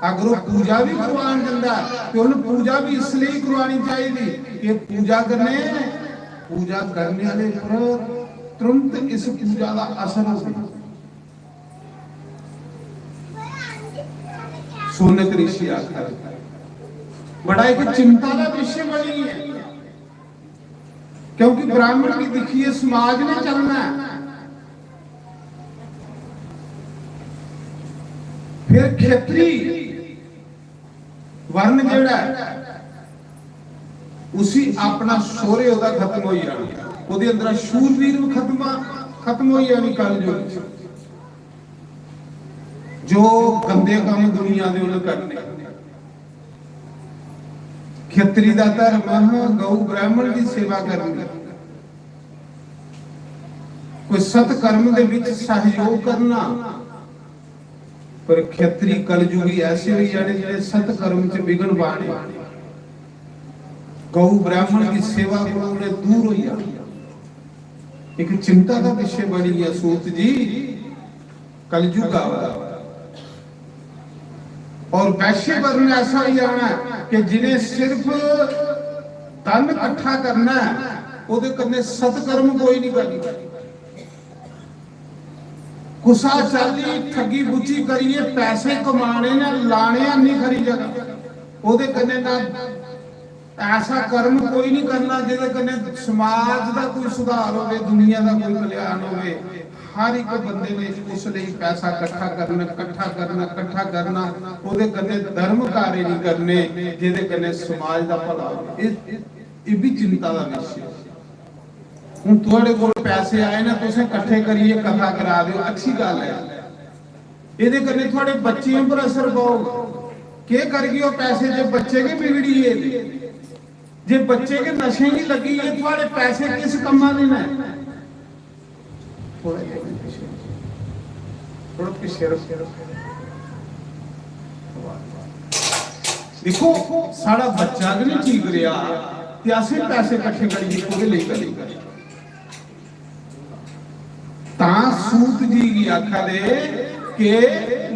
अगर वो पूजा भी करवान जांदा तो उन्हें पूजा भी इसलिए करवानी चाहिए कि पूजा करने वाले पर तुरंत इस पूजा का असर हो। सोनक ऋषि आखर बड़ा एक चिंता का विषय बनी है, क्योंकि ब्राह्मण की दिखिए समाज ने चलना है। फिर क्षेत्री वर्ण जेड़ा उसी अपना शौर्य उदा खत्म हो जाना, उहदे अंदर शूरवीर खत्म हो जानी। कल जो गंदे काम दुनिया दे उन्हें करने। क्षत्रिय दा धर्म गौ ब्राह्मण की सेवा करनी, कोई सत्कर्म दे विच सहयोग करना। पर क्षत्रिय कलयुगी ऐसे हो जाने जिहड़े सत्कर्म च विघन पाने, गौ ब्राह्मण की सेवा को दूर हो जाए। एक चिंता का विषय बनी है सूत जी। कलयुग आवा और वैश्य वर्ण ऐसा ही आना कि जिन्हें सिर्फ धन इकट्ठा करना है, उहदे कन्ने सत्कर्म कोई नहीं करनी। कुसा चाली ठगी बुची करिए, पैसे कमाने ने लाने नहीं खरी जगह, उहदे कन्ने ना ऐसा कर्म कोई नहीं करना जिहदे कन्ने समाज का कोई सुधार होवे, दुनिया का कोई कल्याण होवे। हर एक बंदे ने उस लिए पैसा इकट्ठा करना ਉਹਦੇ ਕੰਨੇ ਧਰਮ ਕਾਰੇ ਨਹੀਂ ਕਰਨੇ ਜਿਹਦੇ ਕੰਨੇ ਸਮਾਜ ਦਾ ਭਲਾ ਹੋਵੇ। ਇਹ ਵੀ ਚਿੰਤਾ ਦਾ ਵਿਸ਼ਾ। ਹੁਣ ਤੁਹਾਡੇ ਕੋਲ ਪੈਸੇ ਆਏ ਨਾ, ਤੁਸੀਂ ਇਕੱਠੇ ਕਰੀਏ ਕਥਾ ਕਰਾ ਦਿਓ, ਅੱਛੀ ਗੱਲ ਹੈ। ਇਹਦੇ ਕੰਨੇ ਤੁਹਾਡੇ ਬੱਚਿਆਂ ਪਰ ਅਸਰ ਪਾਓ। ਕੀ ਕਰਗੀ ਉਹ ਪੈਸੇ ਜੇ ਬੱਚੇ ਕੇ ਵਿਗੜੀ ਹੈ, ਜੇ ਬੱਚੇ ਕੇ ਨਸ਼ੇ की लगी है, ਤੁਹਾਡੇ ਪੈਸੇ किस ਕੰਮਾਂ ਦੇ ਨੇ। देखो साड़ा बच्चा भी नहीं ठीक रहा, असि पैसे इकट्ठे करिए सूत जी की आखा दे कि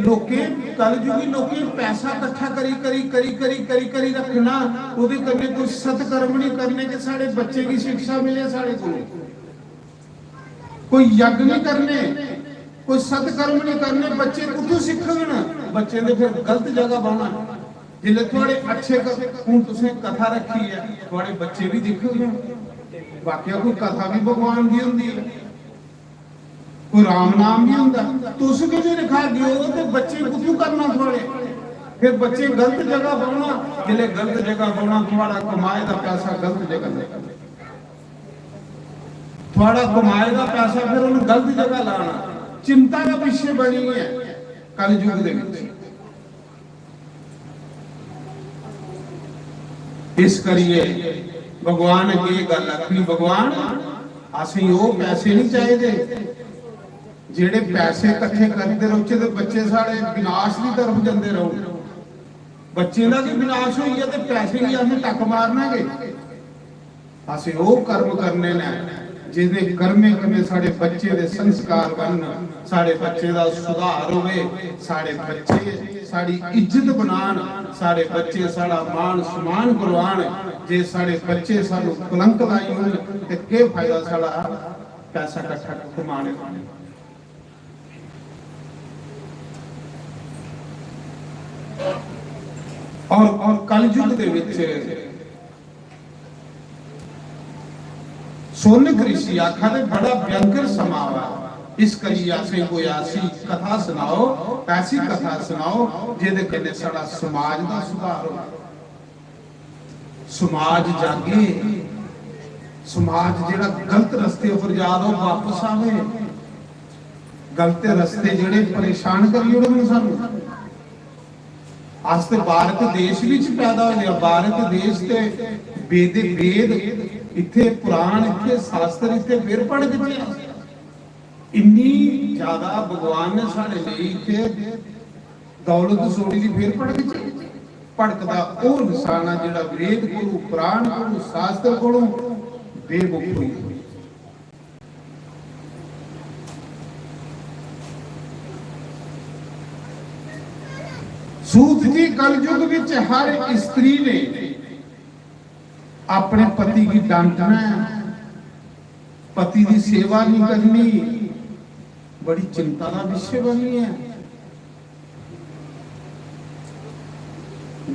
लोके कलयुगी लोके पैसा इकट्ठा करी रखना, उहदे कन्ने कोई सत्कर्म नहीं करने के साढ़े बच्चे की शिक्षा मिले, साढ़े कोई यज्ञ नहीं करने, कोई सत्कर्म नहीं करने। बच्चे कुत्थों सीखण? बच्चे ने फिर गलत जगह बहना। जिले थोड़े अच्छे हुण तुसीं कथा रखी है, थोड़े बच्चे भी दिखोगे। वाकई कोई कथा भी भगवान की हुंदी है, कोई राम नाम भी हुंदा, तुस क्यों लिखा दियो ते बच्चे कुत्थों करना थोड़े। फिर बच्चे गलत जगह बहना, जिले गलत जगह बहना थोड़ा कमाए का पैसा गलत जगह थोड़ा कमाए का पैसा फिर उन्हें गलत जगह लाना। चिंता का विषय बनी है कलयुग दे विच। इस करिए भगवान की गल आखनी, भगवान असीं वो पैसे नहीं चाहिए जेड़े पैसे इकट्ठे करते रहो ते बच्चे साढ़े विनाश की तरफ जाते रहो। ਬੱਚੇ ਦਾ ਵੀ ਵਿਨਾਸ਼ ਹੋਈ ਹੈ ਤੇ ਪੈਸੇ ਵੀ ਅਸੀਂ ਟੱਕ ਮਾਰਨਾਂਗੇ। ਅਸੀਂ ਉਹ ਕਰਮ ਕਰਨੇ ਨੇ ਜਿਹਦੇ ਕਰਮੇ ਕਰਮੇ ਸਾਡੇ ਬੱਚੇ ਦੇ ਸੰਸਕਾਰ ਬਣਨ, ਸਾਡੇ ਬੱਚੇ ਦਾ ਸੁਧਾਰ ਹੋਵੇ, ਸਾਡੇ ਬੱਚੇ ਸਾਡੀ ਇੱਜ਼ਤ ਬਣਾਉਣ, ਸਾਡੇ ਬੱਚੇ ਸਾਡਾ ਮਾਣ ਸਨਮਾਨ ਕਰਵਾਉਣ। ਜੇ ਸਾਡੇ ਬੱਚੇ ਸਾਨੂੰ ਕਲੰਕ ਲਾਈ ਹੋਣ ਤੇ ਕੀ ਫਾਇਦਾ ਸਾਡਾ ਪੈਸਾ ਇਕੱਠਾ ਕਮਾਉਣ ਦਾ। ਔਰ ਕਲਯੁਗ ਦੇ ਵਿੱਚ सोनक ऋषि आखा दे बड़ा भयंकर समा हुआ। इस करी आसे कोई ऐसी कथा सुनाओ, ऐसी कथा सुनाओ जिहदे कन्नै साडा समाज दा सुधार हो, समाज जागे, समाज जिहड़ा गलत रस्ते उपर जा रहा वापस आवे, गलत रस्ते जिहड़े परेशान करी उड़न सानू। आज ते भारत देश विच पैदा होया, भारत देश ते वेद वेद इत्थे पुराण, इत्थे शास्त्र, इत्थे फिर पढ़ के इन्नी ज्यादा भगवान ने साढ़े लिए इत्थे दौलत सोड़ी दी फिर पढ़ के भड़कदा ओह इंसान है जिहड़ा वेद कोलों, पुराण कोलों, शास्त्र कोलों बेमुख होई। सूत जी कलयुग विच हर स्त्री ने अपने पति की डांटना, पति की सेवा नहीं करनी, बड़ी चिंता का विषय बनी है।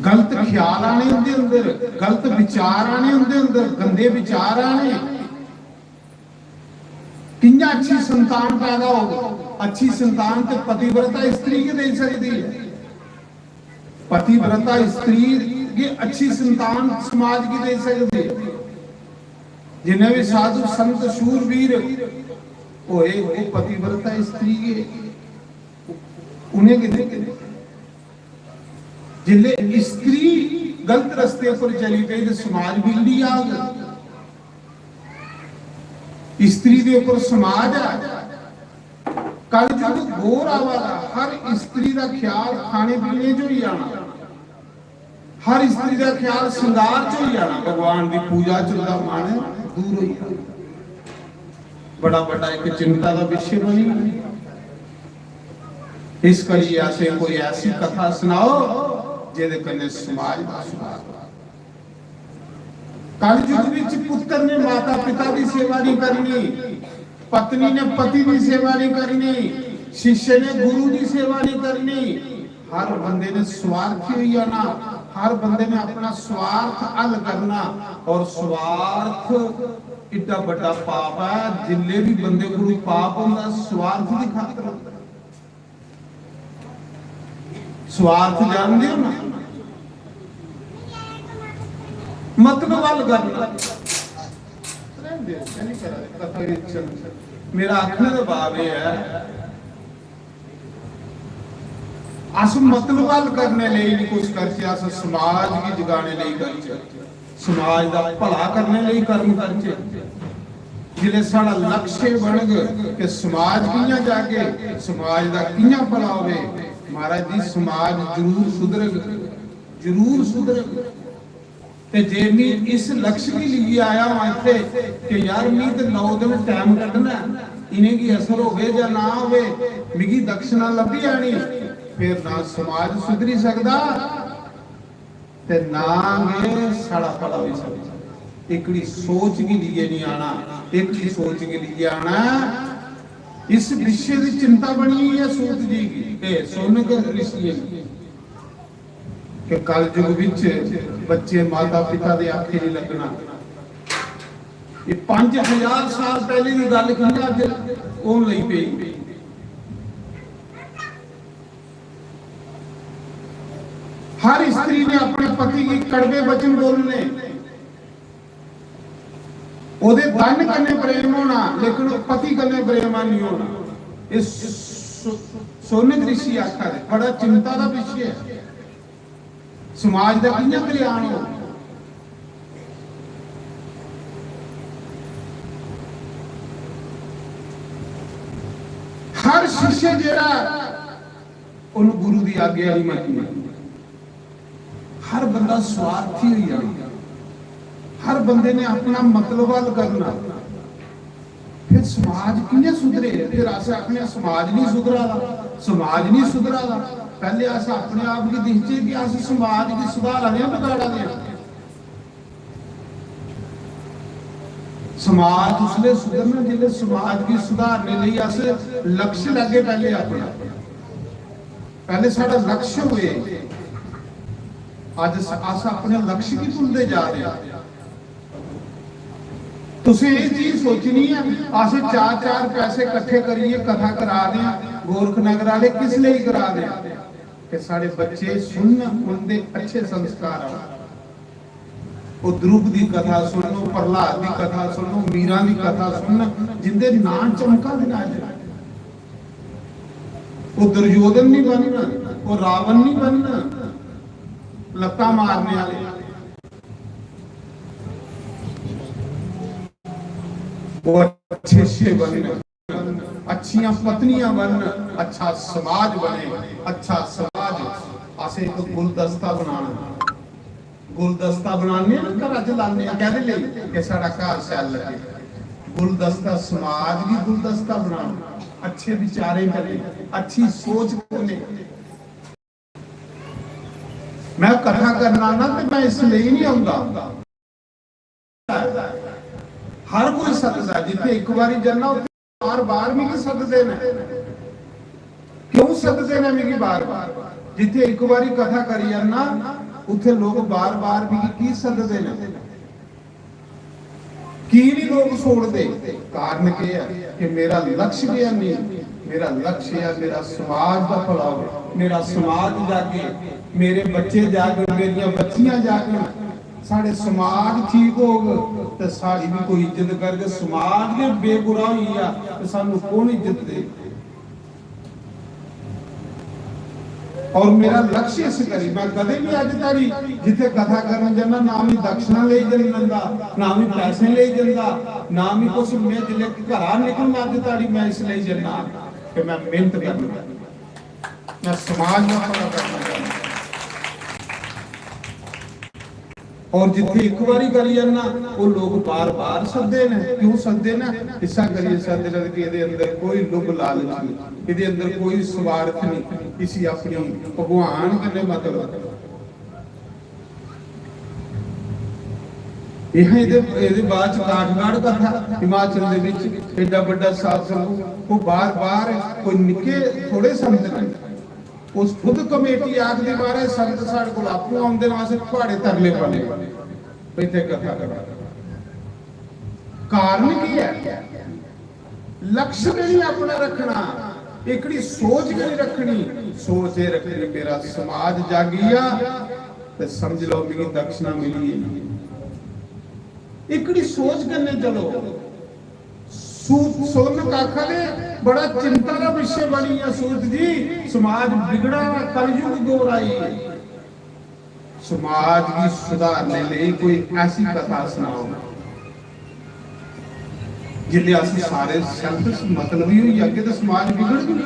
गलत ख्याल आने उनके अंदर, गलत विचार आने उनके अंदर, गंदे विचार आने। किंजा अच्छी संतान पैदा हो, अच्छी संतान तो पतिव्रता स्त्री के दे सकती है। पतिव्रता स्त्री ये अच्छी संतान समाज की दे सकते। जिन्हें भी साधु संत शूरवीर होए वो पतिव्रता स्त्री के उन्हें कितने जिले स्त्री गलत रस्ते पर चली गई तो समाज बिगड़ी आ गई। स्त्री के ऊपर समाज है। कलयुग घोर आवाला, हर स्त्री का ख्याल खाने पीने जो ही आना, हर स्त्री का ख्याल श्रृंगार चो ही आना, भगवान की पूजा चलता मन दूर हो जाना। बड़ा बड़ा एक चिंता का विषय बनी। इस करी ऐसे कोई ऐसी कथा सुनाओ जिहदे कन्नै समाज दा सुधार हो। कलयुग विच पुत्र ने माता पिता की सेवा नहीं करनी, पत्नी ने पति की सेवा नहीं करनी, शिष्य ने गुरु की सेवा नहीं करनी। हर बंदे ने स्वार्थी हो जाना, हर बंदे ने अपना स्वार्थ हल करना। और स्वार्थ इतना बड़ा पाप है, जिले भी बंदे को पाप होता स्वार्थ की खातिर होता। स्वार्थ जानते हो ना, मतलब हल करना। मेरा आखने का भाव यह है, अस मतलब हल करने लिए नहीं कुछ करते, अस समाज की जगाने लिए करते, समाज का भला करने लिए कर्म करते। जिले साड़ा लक्ष्य बन गए कि समाज कियां जाके, समाज का कियां भला होवे। महाराज जी समाज जरूर सुधरेगा, जरूर सुधरेगा। ते जे मैं इस लक्ष्य के लिए आया हूं इत्थे कि यार मैं तो 9 दिन टाइम कढना, इन्हें की असर होवे या ना होवे, मिगी दक्षिणा लभी आनी, फिर ना समाज सुधरी सकदा ते ना गे साड़ा भला हो सकदा। एकड़ी सोच के लिए नहीं आना, एकड़ी सोच के लिए आना। इस विषय की चिंता बनी है सूत जी की, सोनक ऋषि कि कलयुग विच बच्चे माता पिता दे आखे नहीं लगना। ये 5000 साल पहले की गल की अज ओन लई पई। हर स्त्री ने अपने पति की कड़वे वचन बोलने, ओदे धन कन्ने प्रेम होना, लेकिन पति कन्ने प्रेम नहीं होना। इस सोनक ऋषि आखा है, बड़ा चिंता का विषय है। समाज का कियां कल्याण हो। हर शिष्य जेड़ा उन गुरु की आज्ञा ही मनती है। हर बंदा स्वार्थी हो जाएगा, हर बंदे ने अपना मतलब हल करना, फिर समाज किने सुधरे? फिर अस आखने समाज नहीं सुधरा, समाज नहीं सुधरा। पहले अस अपने आप की दिखचे कि अस समाज की सुधारा दे बगाड़ा दे। समाज उसले सुधरना जिले समाज की सुधारने लिए अस लक्ष्य लगे पहले अपना, पहले साडा लक्ष्य हुए। अज अस अपने लक्ष्य की भुलते जा रहे हैं। तुसी ये चीज सोचनी है, अस चार पैसे इकट्ठे करिए कथा करा दें गोरख नगर वाले, किस लिए करा दें कि साडे बच्चे सुनन, उनके अच्छे संस्कार आ। वो ध्रुव की कथा सुनो, प्रहलाद की कथा सुनो, मीरा की कथा सुन, जिंदे नाम चमका देना। वो दुर्योधन नहीं बनना, वो रावण नहीं बनना, लत्ता मारने वाले। वो अच्छे से बनना, अच्छियां पत्नियां बनना, अच्छा समाज बने। अच्छा समाज असे एक गुलदस्ता बनाना, गुलदस्ता बनाने घर च लाने कहदे कि साडा घर सैल लगे। गुलदस्ता समाज भी गुलदस्ता बनाना, अच्छे विचारे करें, अच्छी सोच करें। मैं कथा करना ना तो मैं इसलिए नहीं आऊंगा, हर कोई सददा जिथे एक बारी जाना बार बार मिगी सददे ने। क्यों सददे ने मिगी बार बार? जिथे एक बारी कथा करी जाना उथे लोग बार बार मिगी की सददे ने, की नहीं लोग छोड़ते? कारण के है कि मेरा लक्ष्य भी है नहीं। मेरा लक्ष्य है मेरा समाज का भला हो, मेरा समाज जाके, मेरे बच्चे जाके, मेरिया बच्चियां जाके, साढ़े समाज ठीक होगा तो साड़ी भी कोई इज्जत करके। समाज के बेगुरा हुई तो सानू कौन इज्जत दे? और मेरा लक्ष्य इस करी मैं कदे भी अज तारी जिथे कथा करन जाना ना भी दक्षिणा ले जांदा, ना भी पैसे ले जांदा, ना भी कुछ। मैं जिले घरा निकलना अज तारी मैं इसलिए जाना कि मैं मेहनत करना, मैं समाज में भला करना। और जिथे एक बारी करी जाना वो लोग बार बार सदे ने। क्यों सदे ने? इसा करिए सदे ने कि इहदे अंदर कोई लुभ लालच नहीं, इहदे अंदर कोई स्वार्थ नहीं, इसी अपनी भगवान कने मतलब। इहदे बाद काठगढ़ कथा हिमाचल दे विच एडा बड़ा सत्संग वो बार बार कोई निके थोड़े संत ने उस खुद कमेटी आखदी मारे संत साडे कोल आपू आउंदे ने वास्ते पहाड़े तरले बने इत्थे कथा करा। कारण की है? लक्ष्य नहीं अपना रखना, एकड़ी सोच नहीं रखनी। सोच ये रखनी मेरा समाज जागिया ते समझ लो मेरी दक्षिणा मिली है। एकड़ी सोच करने चलो। सोन काखा ने बड़ा चिंता का विषय बनी है सूत जी। समाज बिगड़ा, कलयुग दौर आई है। समाज की सुधारने लिए कोई ऐसी कथा सुनाओ जिले असं सारे सेल्फ मतलब ही हुई अगे तो समाज बिगड़ गई।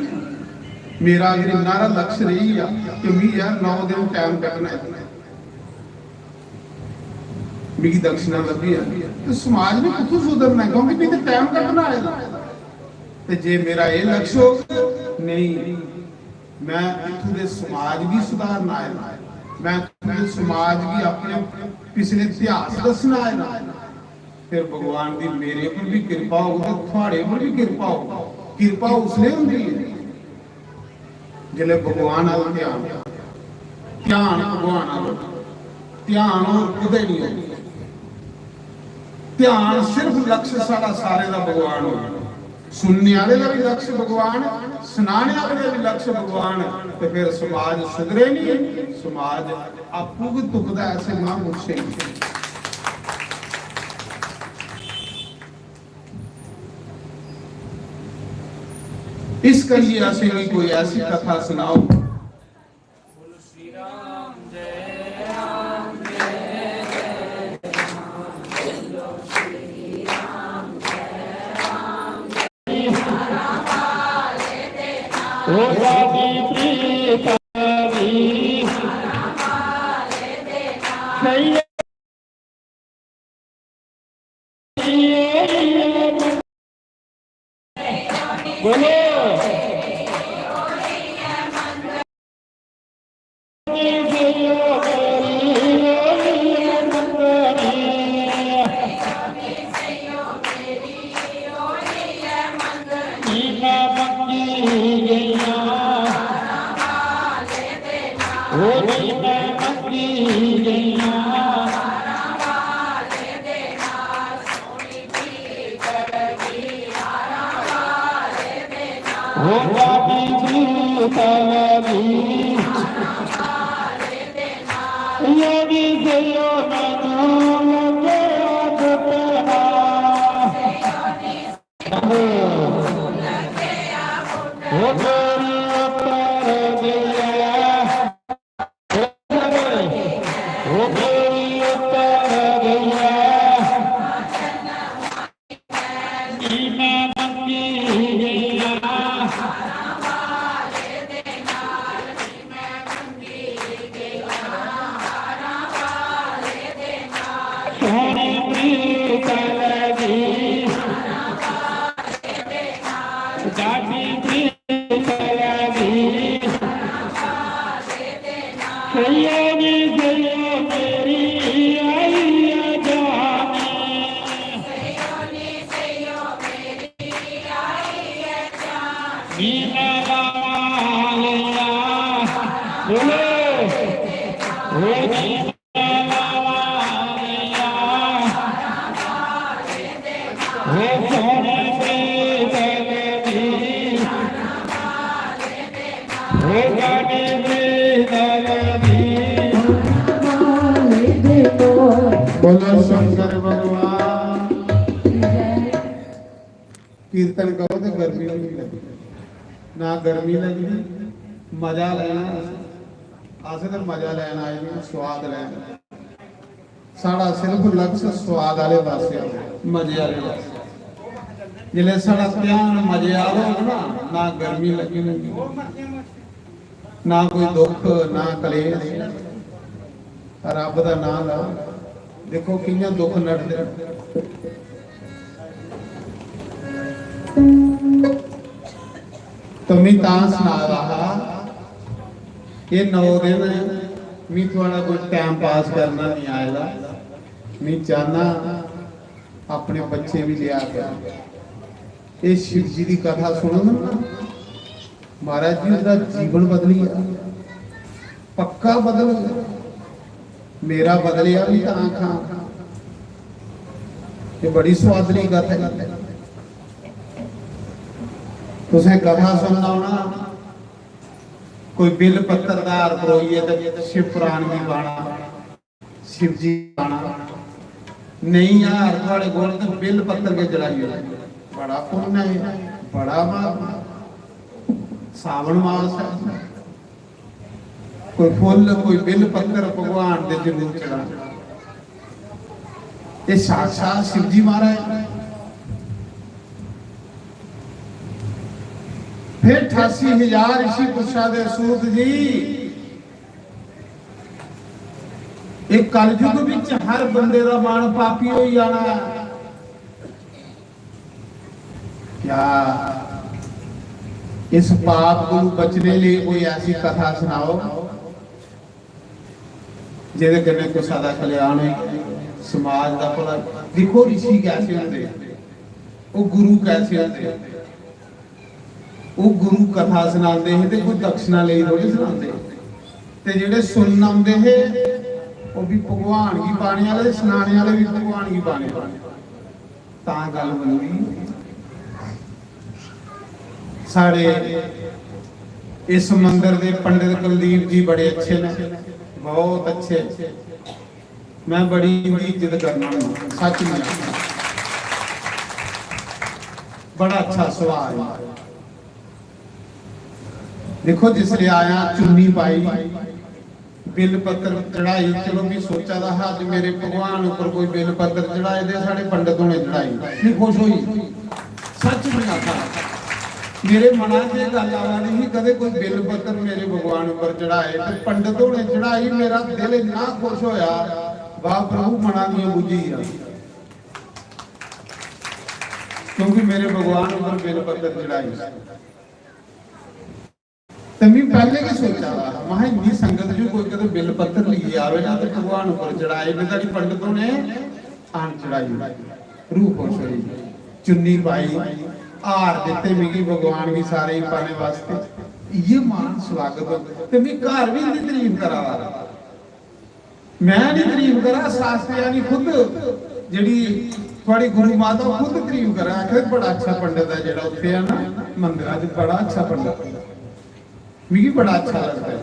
मेरा अगर नारा लक्ष्य रही है कि मैं यार 9 दिन टाइम कटना है, मेरी दक्षिणा लगी है तो समाज में कितों सुधरना है? क्योंकि मैं टाइम कटना है। तो जे मेरा ये लक्ष्य हो नहीं, मैं इत्थों दे समाज भी सुधारना है, मैं इत्थों समाज भी अपने पिछले इतिहास दसना है, फिर भगवान की मेरे पर भी कृपा होगी, थोड़े पर भी कृपा होगी। कृपा उसने होती है जिले भगवान वाल ध्यान, ध्यान भगवान वाल ध्यान और कदे नहीं होगा। ध्यान सिर्फ लक्ष्य सारा सारे का भगवान हो। सुनने वाले का भी लक्ष्य भगवान, सुनाने वाले का भी लक्ष्य भगवान। तो फिर समाज सुधरे नहीं, समाज आपू भी तुकदा ऐसे ना मुझसे। इस करिए ऐसे भी कोई ऐसी कथा सुनाओ। बोलो बोलो शंकर भगवान कीर्तन करो तो गर्मी नहीं लगती ना गर्मी लगती मजा लेना अस तो मजा लेना आए नहीं स्वाद लेना साड़ा सिर्फ लक्ष्य स्वाद वाले पासे मजे वाले पासे जिले साड़ा ध्यान मजे आओ ना गर्मी लगी ना कोई दुख ना कलेश रब का नाम ला देखो कियां दुख नड़दे तो मैं तां सुना रहा ये 9 दिन मैं थोड़ा कोई टाइम पास करना नहीं आएगा मैं चाहना अपने बच्चे भी लिया गया ये शिव जी की कथा सुनो ना महाराज जी का जीवन बदली पक्का बदल मेरा बदलिया भी आंखा ये बड़ी स्वादली कथा है तुसें कथा सुनना होना कोई बिल पत्रदार परोइए तो शिव पुराण की बाणा शिव जी बाणा नहीं यार थोड़े गोल तो बिल पत्र के चढ़ाइए बड़ा पुण्य है बड़ा सावन मास है कोई फुल कोई बिल पत्थर भगवान दे जरूर चढ़ा ये साक्षात शिव जी महाराज फिर 88,000 ऋषि पुरुषा दे सूत जी एक कलयुग विच हर बंदे दा मन पापी हो जाना क्या इस पाप को बचने लिए कोई ऐसी कथा सुनाओ जेदे कन्नै कुसा दा कल्याण समाज दा भला देखो ऋषि कैसे होंदे वो गुरु कैसे होंदे वो गुरु कथा सुनाते हैं तो कोई दक्षिणा ले थोड़ी सुनाते ते जेडे सुनन आंदे है वो भी भगवान की बाणी वाले सुनाने वाले भी भगवान की बाणी तां गल बनदी सारे इस मंदिर दे पंडित कुलदीप जी बड़े अच्छे ने बहुत अच्छे मैं बड़ी इज्जत करना सच में बड़ा अच्छा सुभाव है देखो जिसले आया चुन्नी पाई बिल पत्र चढ़ाई चलो भी सोचा था अज मेरे भगवान ऊपर कोई बिल पत्र चढ़ाए दे साढ़े पंडित होने चढ़ाई नहीं खुश हुई सच में आखा मेरे मना से गल आवा नहीं कदे कोई बिल पत्र मेरे भगवान ऊपर चढ़ाए तो पंडित होने चढ़ाई मेरा दिल इतना खुश होया वाह प्रभु मना दी बुझी क्योंकि मेरे भगवान ऊपर बेल पत्र चढ़ाई तो मैं पहले की सोचा महा इन्नी संगत जो कोई कदम बेल पत्र लिए आवे ना तो भगवान ऊपर चढ़ाए मेरी पंडितों ने आन चढ़ाई रूह खुश हुई चुन्नी पाई हार देते मिगी भगवान की सारे ही पाने वास्ते ये मान स्वागत ते मैं घर भी इनकी तारीफ करा मैं नहीं तारीफ करा शास्त्रिया ने खुद जी थोड़ी गुरु माता खुद तारीफ करा आखिर बड़ा अच्छा पंडित है जो उत्थे है ना मंदिर च बड़ा अच्छा पंडित मिगी बड़ा अच्छा लगता है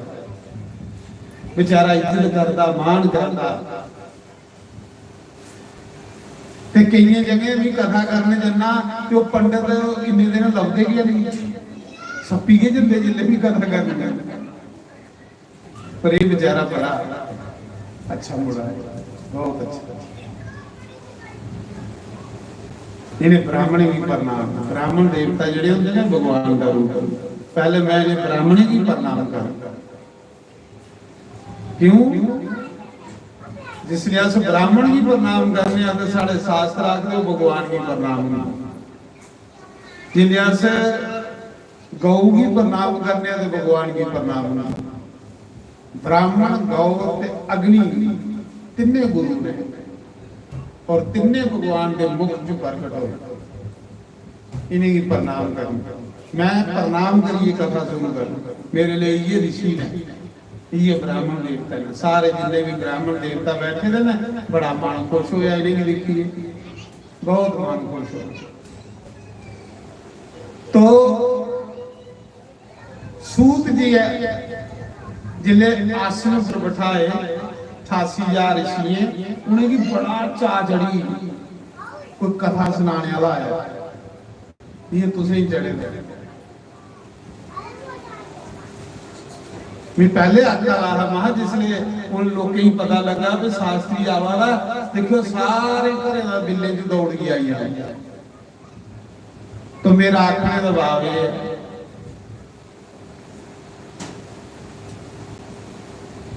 बेचारा इज्जत करता मान करता ते कई जगह भी कथा करने जाना तो पंडित इन्ने दिन लभदे ही नहीं सप्पी के जंदे जिले भी कथा करने जाते पर ये बेचारा बड़ा अच्छा मुड़ा है बहुत अच्छा इन्हें ब्राह्मण भी प्रणाम ब्राह्मण देवता जड़े होंगे ना भगवान का रूप पहले मैं इन्हें ब्राह्मण ही प्रणाम कर क्यों जिसलिए अस ब्राह्मण की प्रणाम करने तो साढ़े शास्त्र आखते हो भगवान की प्रणाम जिन्हें अस गौ की प्रणाम करने तो भगवान की प्रणाम ब्राह्मण गौ ते अग्नि तिन्ने गुरु ने और तिन्ने भगवान के मुख जो प्रकट हो इन्हें की प्रणाम करूं मैं प्रणाम करिए कथा सुनकर मेरे लिए ये ऋषि ने ये ब्राह्मण देवता ने सारे जितने भी ब्राह्मण देवता बैठे थे ना बड़ा मान खुश होया इन्हें की देखिए बहुत मान खुश हो तो सूत जी है जिले आसन पर बैठाए 88,000 ऋषि उन्हें की बड़ा चा चढ़ी कोई कथा सुनाने वाला है ये तुझे ही चढ़े थे मैं पहले आखा रहा महा जिसलिए उन लोगों ही पता लगा भी शास्त्री आवारा देखो सारे घरे दा बिल्ले च दौड़ के आई है तो मेरा आखने का भाव है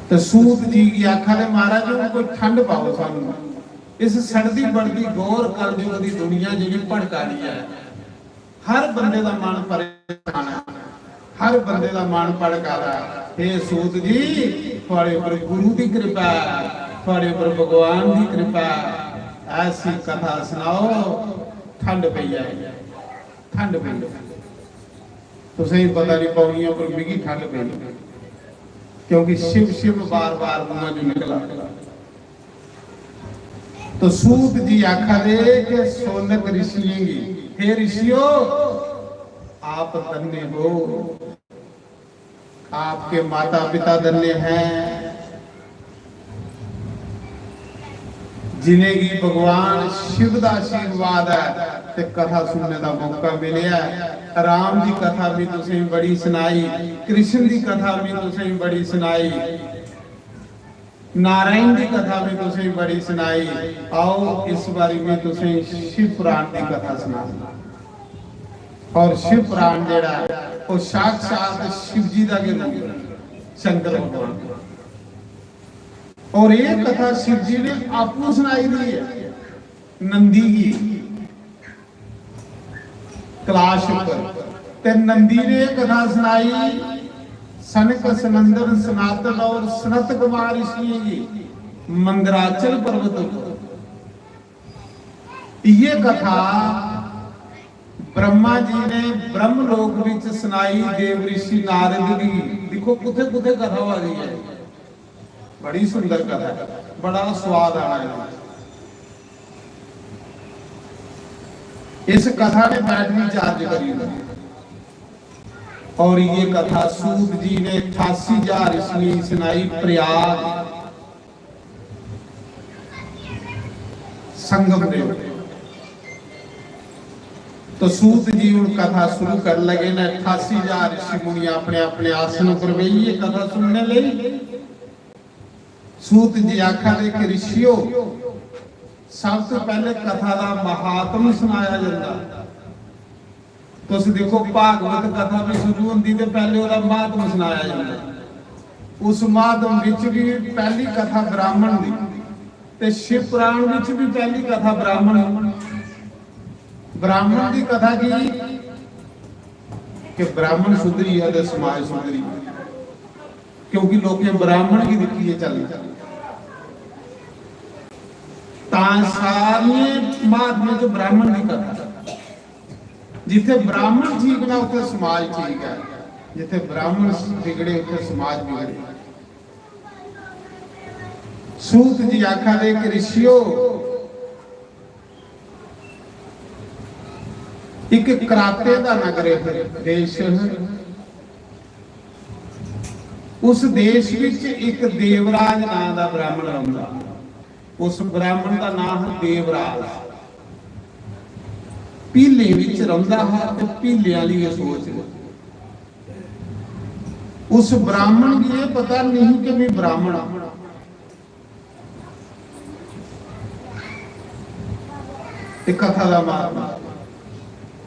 तो सूत जी की आखा ने महाराज कोई ठंड पाओ सानू इस सड़दी बढ़दी गौर कलयुग की दुनिया जी भड़का रही है हर बंदे का मन परेशान है हर बंदे का मन भड़का रहा है हे सूत जी थोड़े ऊपर गुरु की कृपा थोड़े ऊपर भगवान की कृपा ऐसी कथा सुनाओ ठंड पई है ठंड पई तो सही पता नहीं पौड़ियों पर मिगी ठंड पई क्योंकि शिव शिव बार बार मुंह जो निकला तो सूत जी आखा दे के सोनक ऋषियों हे ऋषियों आप धन्य हो आपके माता पिता धन्य हैं जिन्हें की भगवान शिव का आशीर्वाद है ते कथा सुनने का मौका मिले राम की कथा भी तुसें बड़ी सुनाई कृष्ण की कथा भी तुसें बड़ी सुनाई नारायण की कथा भी तुसें बड़ी सुनाई आओ इस बारी में तुसें शिव पुराण की कथा सुना और शिव पुराण जेड़ा वो साक्षात शिव जी का रूप शंकर भगवान और ये कथा शिव जी ने आपको सुनाई दी है नंदी की कलाश पर ते नंदी ने कथा सुनाई सनक सनंदन सनातन और सनत कुमार ऋषि की मंदराचल पर्वत पर ये कथा ब्रह्मा जी ने ब्रह्मलोक विच सुनाई देव ऋषि नारद की देखो कुथे कुथे कथा आ रही है बड़ी सुंदर कथा बड़ा स्वाद आना है इस कथा ने बैटरी चार्ज करी और ये कथा सूत जी ने 88,000 ऋषि सुनाई प्रयाग संगम देव तो सूत जी उन कथा शुरू कर लगे ने 88,000 ऋषि मुनि अपने अपने आसन पर बैठे कथा सुनने लई सूत जी आखा दे कि ऋषियों सब तो पहले कथा का महात्म सुनाया जाता तुम देखो भागवत कथा भी शुरू होती तो पहले उसका महात्म सुनाया जाता उस महात्म विच भी पहली कथा ब्राह्मण की ते शिव पुराण विच भी पहली कथा ब्राह्मण ब्राह्मण की कथा की कि ब्राह्मण सुधरी है तो समाज सुधरी, क्योंकि लोग ब्राह्मण की दिखी है चल सारे महात्मा जो ब्राह्मण की कथा, जिथे ब्राह्मण ठीक ना उसे समाज ठीक है, जिथे ब्राह्मण बिगड़े उसे समाज बिगड़े। सूत जी आखा दे कि ऋषियों एक कराते का नगर देश, उस देश विच एक देवराज नाम का ब्राह्मण रहा। उस ब्राह्मण का नाम है देवराज। पीले विच रहा है तो पीले वाली ये सोच। उस ब्राह्मण की ये पता नहीं कि मैं ब्राह्मण एक कथा का मारना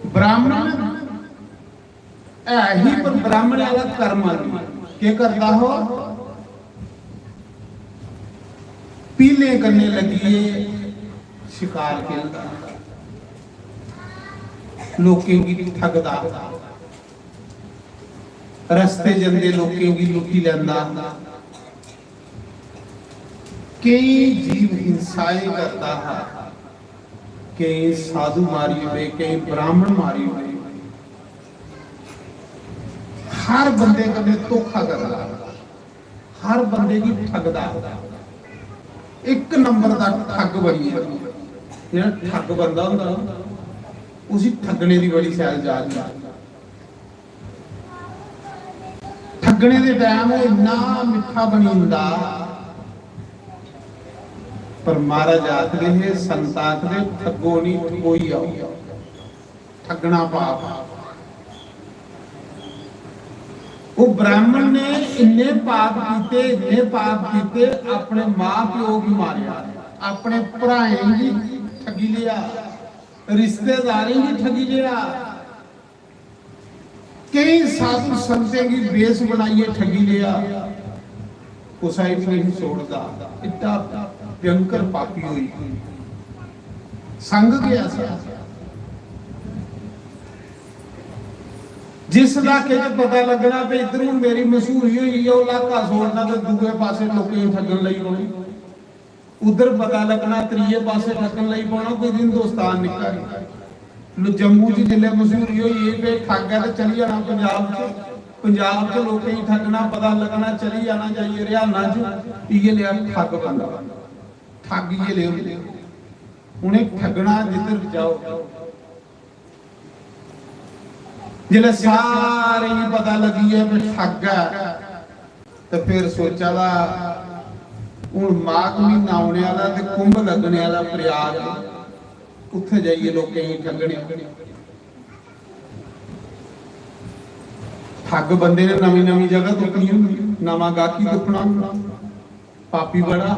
ब्राह्मण है ही, पर ब्राह्मण वाला कर्म क्या करता हो, पीले करने लगी शिकार खेलता, लोकें की ठगदा, रस्ते जंदे लोकें की लुटी लेंदा, कई जीव हिंसाएं करता है, कई साधु मारी हुए, कई ब्राह्मण मारी हुए, हर बंदे कदे धोखा करता, हर बंदे की ठगदा, एक नंबर का ठग बनी है। जेड़ा ठग बंदा होंदा उसी ठगने की बड़ी सैल जा रही है। ठगने के टाइम इन्ना मिठा बनी हुंदा, पर महाराज आखदे है संत आखदे ठगो नहीं ठगोई आओ, ठगना पाप। वो ब्राह्मण ने इन्ने पाप कीते, अपने मां प्यो की मारिया, अपने भराएं की ठगी लिया, रिश्तेदारों की ठगी लिया, कई साधु संतें की बेस बनाइए ठगी लिया, कुसाई भी नहीं छोड़ता। इतना भयंकर पापी हुई संग गया सा। जिस इलाके च पता लगना भी इधर हूं मेरी मशहूरी हुई है, वो इलाका छोड़ना तो दूसरे पासे लोगों ठगन लई पानी, उधर पता लगना त्रीए पासे ठगन लई पाना। कोई दिन हिंदुस्तान निकल जम्मू च जिले मशहूरी हुई है भी ठग है तो चली जाना पंजाब च लोगों ही ठगना, पता लगना चली जाना जाइए हरियाणा च ये लिया ठग बंदा, ठग ये ले उन्हें ठगना जिधर जाओ। जिले सारे ही पता लगी है भी ठग है, तो फिर सोचा वा हूं माघ महीना आने वाला ते कुंभ लगने वाला प्रयाग, उत्थे जाइए लोग ठगने। ठग बंदे ने नवी नवी जगह दुखनी, नवा गाकी दुखना, पापी बड़ा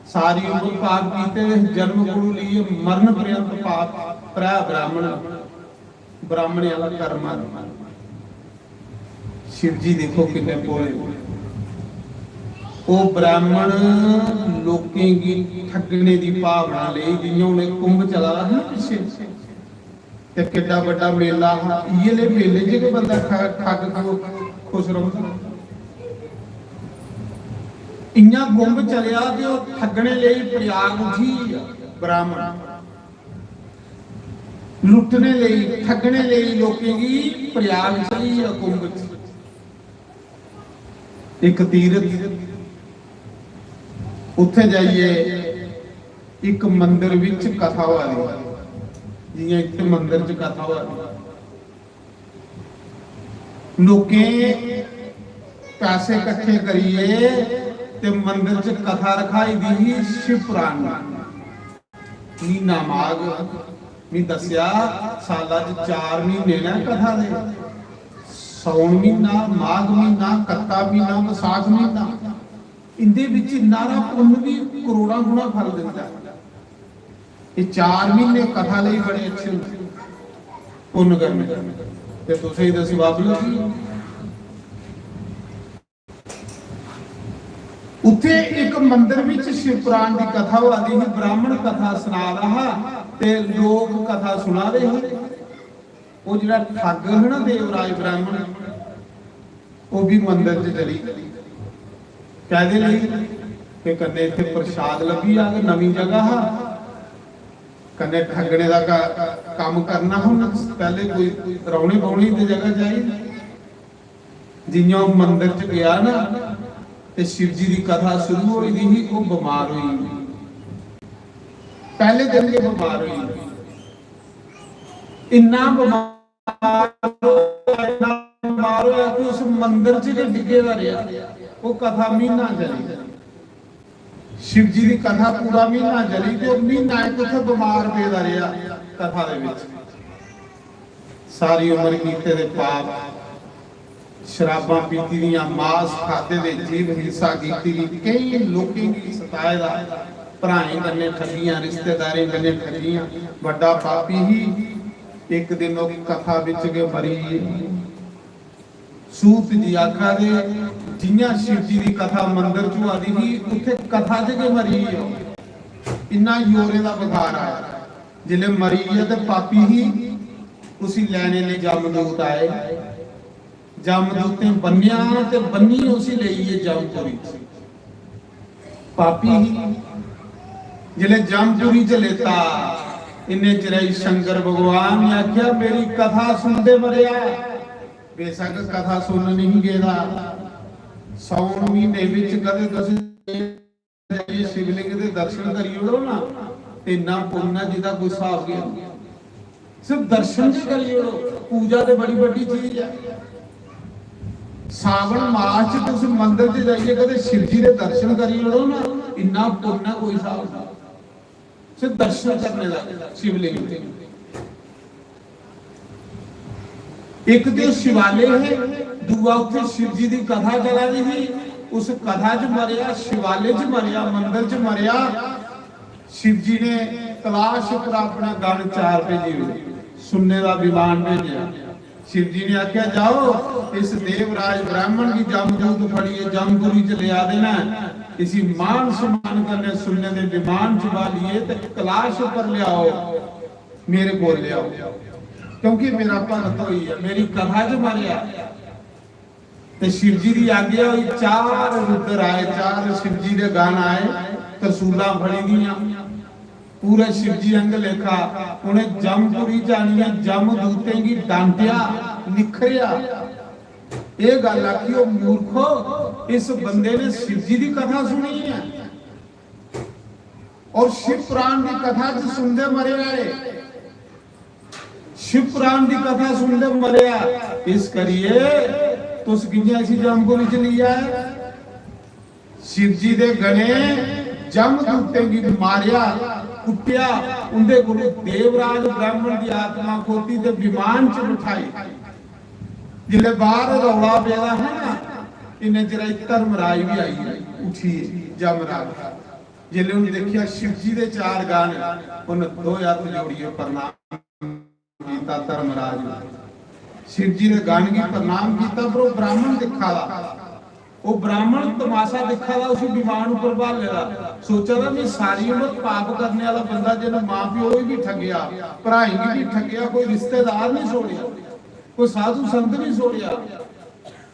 सारी उम्र पाप कीते, जन्म गुरु लिए मरण पर्यंत पाप, प्रा ब्राह्मण ब्राह्मण वाला कर्म। शिव जी देखो कितने बोले, वो ब्राह्मण लोकें की ठगने की भावना ले, जियां उन्हें कुंभ चला रहा है पिछे ते कितना बड़ा मेला, ये ले मेले च बंदा ठग को खुश रहता। इन्ना कुंभ चलिया तो ठगने ले प्रयाग उठी ब्राह्मण, लुटने ले ठगने ले लोकें की प्रयाग चली कुंभ। एक तीरथ उत्थे जाइए, एक मंदिर विच कथा हो रही, जियां इत्थे मंदिर च कथा हो रही, लोकें पैसे इकट्ठे करिए ते मंदिर च कथा रखाई दी शिव पुराण महीना माघ मैं दसिया साला च 4 महीने ने कथा दे, सौन महीना, माघ महीना, कत्ता महीना, विसाख महीना, इंदे विच नारा पुण्य भी करोड़ा गुना फल देता। ये 4 महीने कथा लई बड़े अच्छे पुण्य करने, ते तुसीं दसी बाबू उत्थे एक मंदिर विच शिव पुराण की कथा हो रही, ब्राह्मण कथा सुना रहा ਤੇ ਲੋਕ ਕਥਾ ਸੁਣਾ ਰਹੇ ਸੀ। ਉਹ ਜਿਹੜਾ ਠੱਗ ਹੈ ਨਾ ਦੇਵਰਾਜ ਬ੍ਰਾਹਮਣ, ਉਹ ਵੀ ਮੰਦਿਰ 'ਚ ਚਲੀ ਕਾਹਦੇ ਲਈ ਕਿ ਕੰਨੇ ਇੱਥੇ ਪ੍ਰਸ਼ਾਦ ਲੱਭੀ ਆ ਨਵੀਂ ਜਗ੍ਹਾ ਕੰਨੇ ਠੱਗਣੇ ਦਾ ਕੰਮ ਕਰਨਾ। ਹੁਣ ਪਹਿਲੇ ਕੋਈ ਰੌਣੀ ਬੌਣੀ ਦੀ ਜਗ੍ਹਾ ਜਾਈ, ਜਿਉਂ ਮੰਦਿਰ 'ਚ ਗਿਆ ਨਾ ਤੇ शिव जी ਦੀ ਕਥਾ ਸ਼ੁਰੂ ਹੋਈ ਦੀ, ਉਹ ਬਿਮਾਰ ਹੋਈ। ਪਹਿਲੇ ਦਿਨ ਹੀ ਬਿਮਾਰ ਹੋਈ, ਇੰਨਾ ਬਿਮਾਰ ਹੋਇਆ ਕਿ ਉਸ ਮੰਦਿਰ 'ਚ ਡਿੱਗੇ ਦਾ ਰਿਹਾ। ਉਹ ਕਥਾ ਮਹੀਨਾ ਚੱਲੀ, शिव जी ਦੀ ਕਥਾ ਪੂਰਾ ਮਹੀਨਾ ਚੱਲੀ ਤੇ ਉਹ ਮਹੀਨਾ ਇੱਕ ਉੱਥੇ ਬਿਮਾਰ ਪਿਆ ਰਿਹਾ ਕਥਾ ਦੇ ਵਿੱਚ। ਸਾਰੀ ਉਮਰ ਕੀਤੇ ਦੇ ਪਾਪ, ਸ਼ਰਾਬਾਂ ਪੀਤੀ ਦੀਆਂ, ਮਾਸ ਖਾਦੇ ਦੇ, ਜੀਵ ਹਿੰਸਾ ਕੀਤੀ ਦੀ, ਕਈ ਲੋਕੀ ਦੀ ਸਤਾਏ ਦਾ, ਭਰਾਏ ਕੰਨੇ ਠੱਗੀਆਂ, ਰਿਸ਼ਤੇਦਾਰੀ ਕੰਨੇ ਠੱਗੀਆਂ। ਵੱਡਾ ਪਾਪੀ ਹੀ ਇੱਕ ਦਿਨ ਉਹ ਕਥਾ ਵਿੱਚ ਕੇ ਮਰੀ। ਸੂਤ ਜੀ ਆਖਾ ਦੇ ਜਿੰਨਾ शिव जी ਦੀ ਕਥਾ ਮੰਦਿਰ ਚ ਆਦੀ ਸੀ, ਉੱਥੇ ਕਥਾ ਚ ਕੇ ਮਰੀ। ਇੰਨਾ ਯੋਰੇ ਦਾ ਬੁਖਾਰ ਆਇਆ ਜਿਲੇ ਮਰੀ ਹੈ ਤੇ ਪਾਪੀ ਹੀ ਉਸੇ ਲੈਣੇ ਲਈ ਜਮਦੂਤ ਆਏ। जमदूत ने बनिया ते बनी उसी ले ये जमपुरी पापी ही जिले जमपुरी च लेता। इन्हें चिराई शंकर भगवान ने आख्या मेरी कथा सुनते मरिया। बेशक कथा सुन नहीं गेदा, सौन महीने विच कदे तुसीं शिवलिंग दे दर्शन करियो ना ते ना पुण्य जिदा कोई हिसाब नहीं। सिर्फ दर्शन च करियो, पूजा ते बड़ी बड़ी चीज है। सावन मास च तुम मंदिर च जाइए कदे शिव जी के दर्शन करी लो ना, इन्ना पुण्य कोई हिसाब नहीं। सिर्फ दर्शन करने का शिवलिंग के। एक तो शिवालय है, दूआ उत्थे शिव जी की कथा चला रही थी, उस कथा च मरिया, शिवालय च मरिया, मंदिर च मरिया। शिव जी ने कैलाश पर अपना गण 4 भेजे, सुनने का विमान भेजा। शिव जी ने आख्या जाओ इस देवराज ब्राह्मण की जमदूत फड़िए, जमपुरी च ले आ देना, इसी मान सम्मान करने सुनने दे विमान चुबा लिए ते कैलाश पर ले आओ, मेरे को ले आओ, क्योंकि मेरा भगत होई है, मेरी कथा च मरिया। ते शिव जी की आज्ञा हुई, 4 रुद्र आए, 4 शिव जी के गान आए, तरसूला फड़ी दियां, पूरे शिव जी अंग लेखा। उन्हें जमपुरी जानिया, जमदूतें की डांटिया निखरिया। ये गल आखी ओ मूर्खो, इस बंदे ने शिव जी की कथा सुनी है और शिव पुराण की कथा सुनते मरे आए। शिव पुराण की कथा सुनते मरिया, इस करिए तुस किंजा ऐसी जमपुरी च लिया है। शिव जी दे गणे जमदूतें की मारिया, कुटिया, उनके गुरु देवराज ब्राह्मण की आत्मा खोती ते विमान च बिठाई। जिले बाहर रौला पेदा है ना, इन्हें जरा धर्मराज भी आई है, उठी जमराज। जिले उन्हें देखिया शिव जी के 4 गान, उन्हें 2 हाथ जोड़िए प्रणाम कीता धर्मराज। शिव जी ने गान की प्रणाम कीता, पर वो ब्राह्मण दिखा ला, वो ब्राह्मण तमाशा दिखा ला, उसी विमान ऊपर भाल लेला। सोचा था मैं सारी उम्र पाप करने वाला बंदा, जिन्हें मां प्यो भी ठगिया, भराई भी ठगिया, कोई रिश्तेदार नहीं छोड़िया, कोई साधु संत नहीं छोड़िया,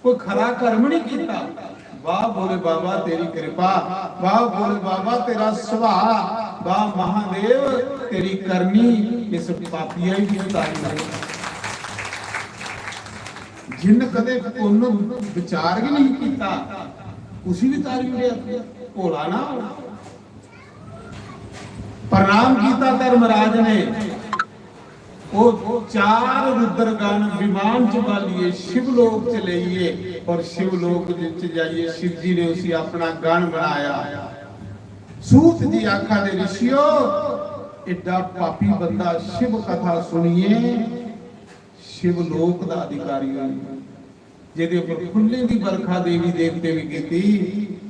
कोई खरा कर्म नहीं किया। वाह बोले बाबा तेरी कृपा, वाह बोले बाबा तेरा सुभाव, वाह महादेव तेरी करनी, इस पापिया ही उतारी। जिन कदे पुण्य विचार भी नहीं किया, उसी भी तारी उड़े भोला ना। प्रणाम किया धर्मराज ने, वो 4 रुद्रगण विमान चुका लिए, शिवलोक च लिए और शिवलोक च जाइए शिव जी ने उसी अपना गण बनाया। सूत जी आखा दे ऋषियों, एडा पापी बंदा शिव कथा सुनिए, शिवलोक का अधिकारी हो, जिहदे उपर फुल्लें दी बरखा देवी देवते भी कीती।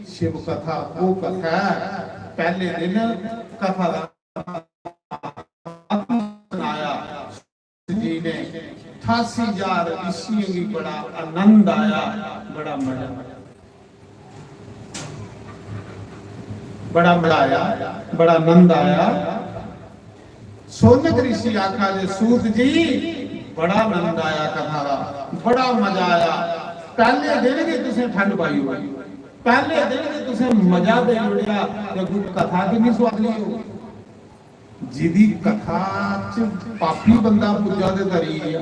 शिव कथा वो कथा पहले दिन कथा सुनाया जी ने, 88,000 ऋषियों की बड़ा आनंद आया, बड़ा मजा, बड़ा मजा आया, बड़ा आनंद आया। सोनक ऋषि आखा जे सूत जी बड़ा आनंद आया कथा का, बड़ा मजा आया। पहले दिन के तुसे ठंड पाई हो, पहले दिन के तुसे मजा दे उड़िया ते कोई कथा कितनी स्वादली हो। जिदी कथा च पापी बंदा पूजा दे धरी है,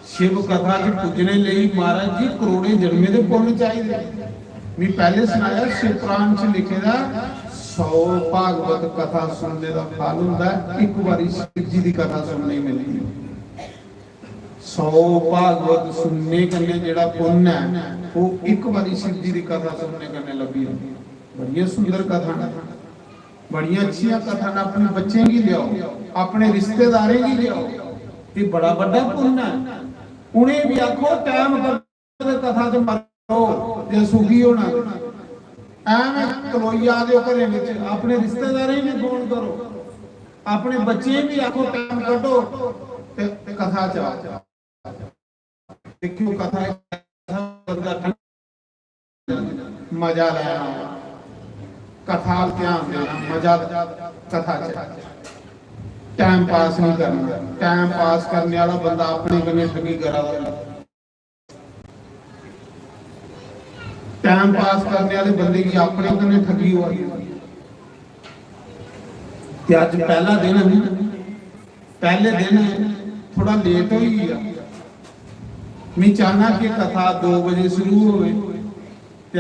शिव कथा च पूजने ਲਈ महाराज जी करोड़े जन्मे दे पुण्य चाहिए। मैं पहले सुनाया शिव पुराण च लिखे दा 100 भागवत कथा सुनने का फल हुंदा एक बारी शिव जी की कथा सुनने मिलती है। 100 भागवत सुनने कन्ने जेड़ा पुण्य है वो एक बारी शिव जी की कथा सुनने कन्ने लगी है। बड़ी सुंदर कथा है, बड़ी अच्छी कथा ने अपने बच्चे की लियाओ, अपने रिश्तेदारें की लियाओ, ये बड़ा बड़ा पुण्य है। उन्हें भी आखो टाइम कर कथा च मरो जे सुखी होना, एवं कलोई आ जाओ घरे विच, अपने रिश्तेदारें भी फोन करो, अपने बच्चे भी आखो टाइम कढो ते कथा च देखियो कथा बंदा मजा लेना, कथा ध्यान देना, मजा कथा च टाइम पास नहीं करना। टाइम पास करने वाला बंदा अपने कने ठगी करा, टाइम पास करने वाले बंदे की अपने कने ठगी हुई। अज पहला दिन है, पहले दिन थोड़ा लेट हो गया। मैं चाहना कि कथा 2 बजे शुरू हो,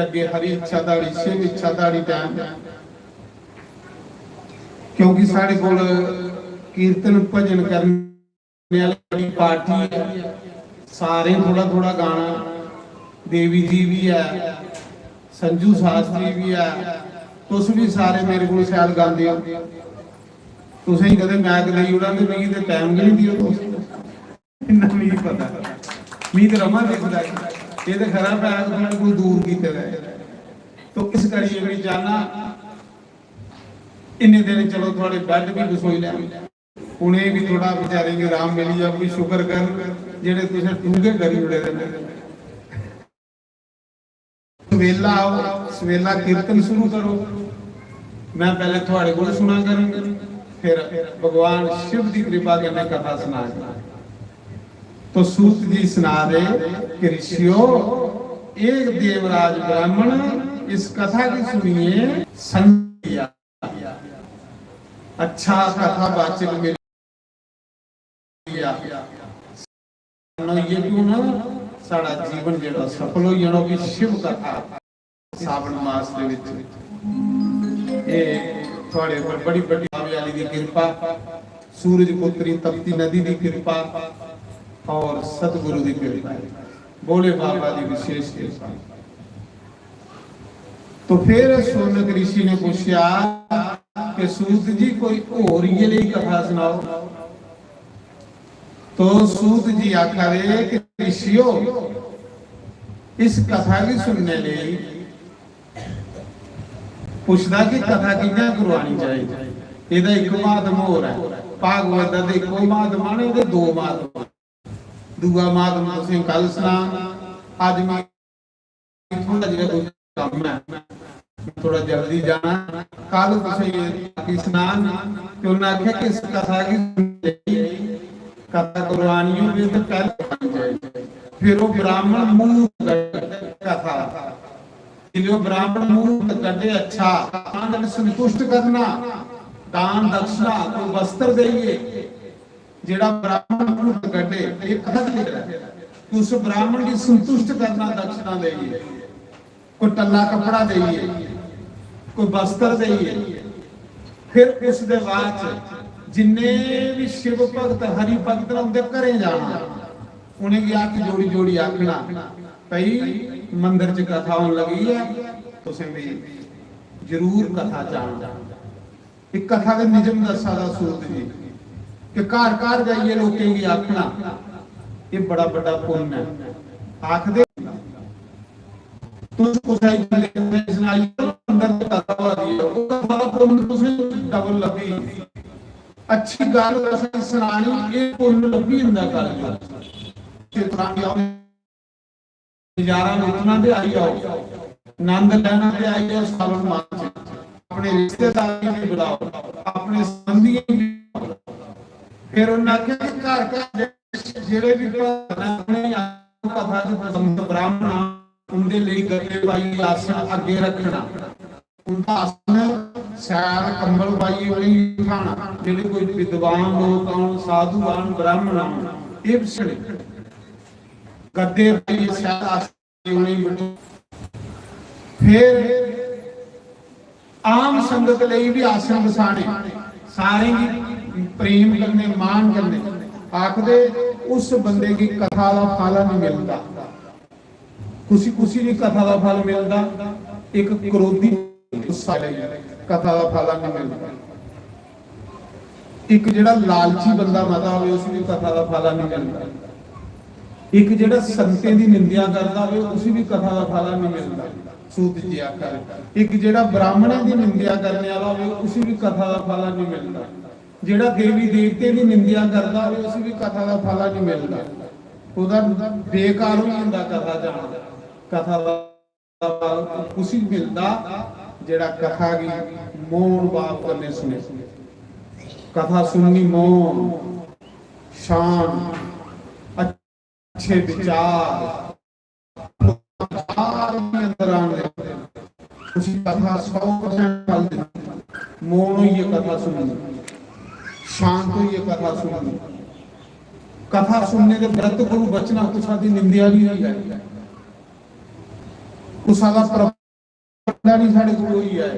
अगे हरी इच्छा दाड़ी शिव इच्छा दाड़ी टाइम, क्योंकि साढ़े कोल कीर्तन भजन करने वाली पार्टी है, सारे थोड़ा थोड़ा गाना, देवी जी भी है, संजू शास्त्री भी है, तुस भी सारे मेरे को शैल गाते हो। तुसें ही कदे मैक देई उड़ांगे, मी ते टाइम नहीं दियो तुस इन्ना नहीं पता। मी ते रमा देखदा ये ते खरा पैर थोड़े को दूर कीते रहे। तो इस करिए मैं जाना इन्ने दिन चलो थोड़े बेड भी बसोई ले, उन्हें भी थोड़ा बेचारे के आराम मिली जा। कोई शुक्र कर जेड़े तुसें टूंगे करी उड़े रहंदे। सवेला आओ, सवेला कीर्तन शुरू करो, मैं पहले थोड़े को सुना करूंगा, फिर भगवान शिव की कृपा के मैं कथा सुना। तो सूत जी सुना दे कि ऋषियों, एक देवराज ब्राह्मण इस कथा की सुनिए, संध्या अच्छा कथा वाचक मिल गया। ये क्यों ना साड़ा जीवन जेड़ा सफल हो जाना कि शिव कथा सावन मास दे विच ये थोड़े पर बड़ी बड़ी वाली दी कृपा, सूरज पुत्री तपती नदी दी कृपा और सतगुरु दी कृपा, बोले बाबा दी विशेष कृपा। तो फिर सोनक ऋषि ने पूछा कि सूत जी कोई और ये लिए कथा सुनाओ। तो सूत जी आखा रहे कि ऋषियों, इस कथा की सुनने लिए पुछदा कि कथा कियां करवानी चाहिए। ਇਹਦਾ ਇੱਕ ਮਾਧਮ ਹੋਰ ਹੈ, ਭਾਗਵਤ ਦਾ ਦੇਖੋ ਮਾਧਮ ਨੇ, ਇਹਦੇ 2 ਮਾਧਮ। ਦੂਆ ਮਾਧਮ ਤੁਸੀਂ ਕੱਲ ਸੁਣਾ, ਅੱਜ ਮੈਂ ਥੋੜਾ ਜਿਹਾ ਕੋਈ ਕੰਮ ਹੈ, थोड़ा जल्दी जाना, कल तुम स्नान कि उन्हें आख्या कि इस कथा की कथा करवानी हो तो पहले फिर वो ब्राह्मण मुंह कथा जो ब्राह्मण मुंह कटे, अच्छा संतुष्ट करना, दान दक्षिणा कोई वस्त्र देइए, जेड़ा ब्राह्मण मुंह कटे एक कथा लिख रहा है कि उस ब्राह्मण की संतुष्ट करना, दक्षिणा देइए, कोई टल्ला कपड़ा देइए, कोई वस्त्र देइए। फिर उस दे बाद जिन्ने भी शिव भगत हरि भगत उनके घरे जाना, उन्हें आके जोड़ी जोड़ी आखना भई मंदिर च कथा होने लगी है, तुसें भी जरूर कथा जानना। एक कथा के निजम दसा दा सूत जी कि घर घर जाइए लोकें की आखना, ये बड़ा बड़ा पुण्य है। आखदे तुस कुसाई गल्ले सुनाई अंदर कथा हो रही है, वो कथा पुण्य तुसें डबल लगी। अच्छी गल असीं सुनानी, ये पुण्य लगी हुंदा कल नजारा लुटना दे आई आओ, आनंद लेना दे आई आओ। सावन मास अपने रिश्तेदार भी बुलाओ, अपने संबंधी ਫਿਰ ਉਹਨਾਂ ਆਖਿਆ ਕਿ ਘਰ ਘਰ ਜਿਹੜੇ ਵੀ ਆਪਣੇ ਕਥਾ ਦੇ ਸੰਤ ਬ੍ਰਾਹਮਣ ਉਹਦੇ ਲਈ ਗੱਦੇ ਪਾਈ ਆਸਣ ਅੱਗੇ ਰੱਖਣਾ, ਉਹਦਾ ਆਸਣ ਸੈਰ ਕੰਬਲ ਪਾਈ ਹੋਈ ਖਾਣਾ, ਜਿਹੜੇ ਕੋਈ ਵਿਦਵਾਨ ਲੋਕ ਆਉਣ, ਸਾਧੂ ਆਉਣ, ਬ੍ਰਾਹਮਣ ਆਉਣ, ਇਹ ਵਿਛੜੇ ਗੱਦੇ ਪਾਈ ਸੈਰ ਆਸਣ ਹੋਣੀ। ਫਿਰ ਆਮ ਸੰਗਤ ਲਈ ਵੀ ਆਸਣ ਵਸਾਣੇ, ਸਾਰੇ ਹੀ ਪ੍ਰੇਮ ਕਰਨੇ, ਮਾਨ ਕਰਨੇ। ਆਖਦੇ ਉਸ ਬੰਦੇ ਦੀ ਕਥਾ ਦਾ ਫਲ ਨਹੀਂ ਮਿਲਦਾ, ਖੁਸ਼ੀ ਖੁਸ਼ੀ ਦੀ ਕਥਾ ਦਾ ਫਲ ਮਿਲਦਾ, ਇੱਕ ਕਰੋਧੀ ਗੁੱਸਾ ਲਈ ਕਥਾ ਦਾ ਫਲ ਨਹੀਂ ਮਿਲਦਾ। ਇੱਕ ਜਿਹੜਾ ਲਾਲਚੀ ਬੰਦਾ ਮਤਾ ਹੋਵੇ ਉਸ ਦੀ ਕਥਾ ਦਾ ਫਲ ਨਹੀਂ ਮਿਲਦਾ। ਇੱਕ ਜਿਹੜਾ ਸੰਤੇ ਦੀ ਨਿੰਦਿਆ ਕਰਦਾ ਹੋਵੇ ਉਸ ਦੀ ਕਥਾ ਦਾ ਫਲ ਨਹੀਂ ਮਿਲਦਾ। ਸੂਤ ਜੀ ਆਖਰ ਇੱਕ ਜਿਹੜਾ ਬ੍ਰਾਹਮਣਾਂ ਦੀ ਨਿੰਦਿਆ ਕਰਨ ਵਾਲਾ ਹੋਵੇ ਉਸ ਦੀ ਕਥਾ ਦਾ ਫਲ ਨਹੀਂ ਮਿਲਦਾ। ਜਿਹੜਾ ਦੇਵੀ ਦੇਵਤੇ ਦੀ ਨਿੰਦਿਆ ਕਰਦਾ ਹੋਵੇ ਉਸ ਦੀ ਕਥਾ ਦਾ ਫਲ ਨਹੀਂ ਮਿਲਦਾ। ਉਹਦਾ ਬੇਕਾਰ ਹੋ ਜਾਂਦਾ ਕਥਾ ਜਾਣਾ। ਕਥਾ ਦਾ ਉਸੇ ਮਿਲਦਾ ਜਿਹੜਾ ਕਥਾ ਦੀ ਮੋਨ ਬਾਪ ਕਰਨੇ ਸੁਣੇ। ਕਥਾ ਸੁਣਨੀ ਮੋਨ, ਸ਼ਾਨ, अच्छे विचार अंदर आने, उसी कथा 100% फल देती। मौन हुई ये कथा सुननी, शांत हुई ये कथा सुननी। कथा सुनने के व्रत को बचना, कुछ आदि निंदिया भी नहीं है, कुछ आदा प्रबंधन नहीं साढ़े को ही है।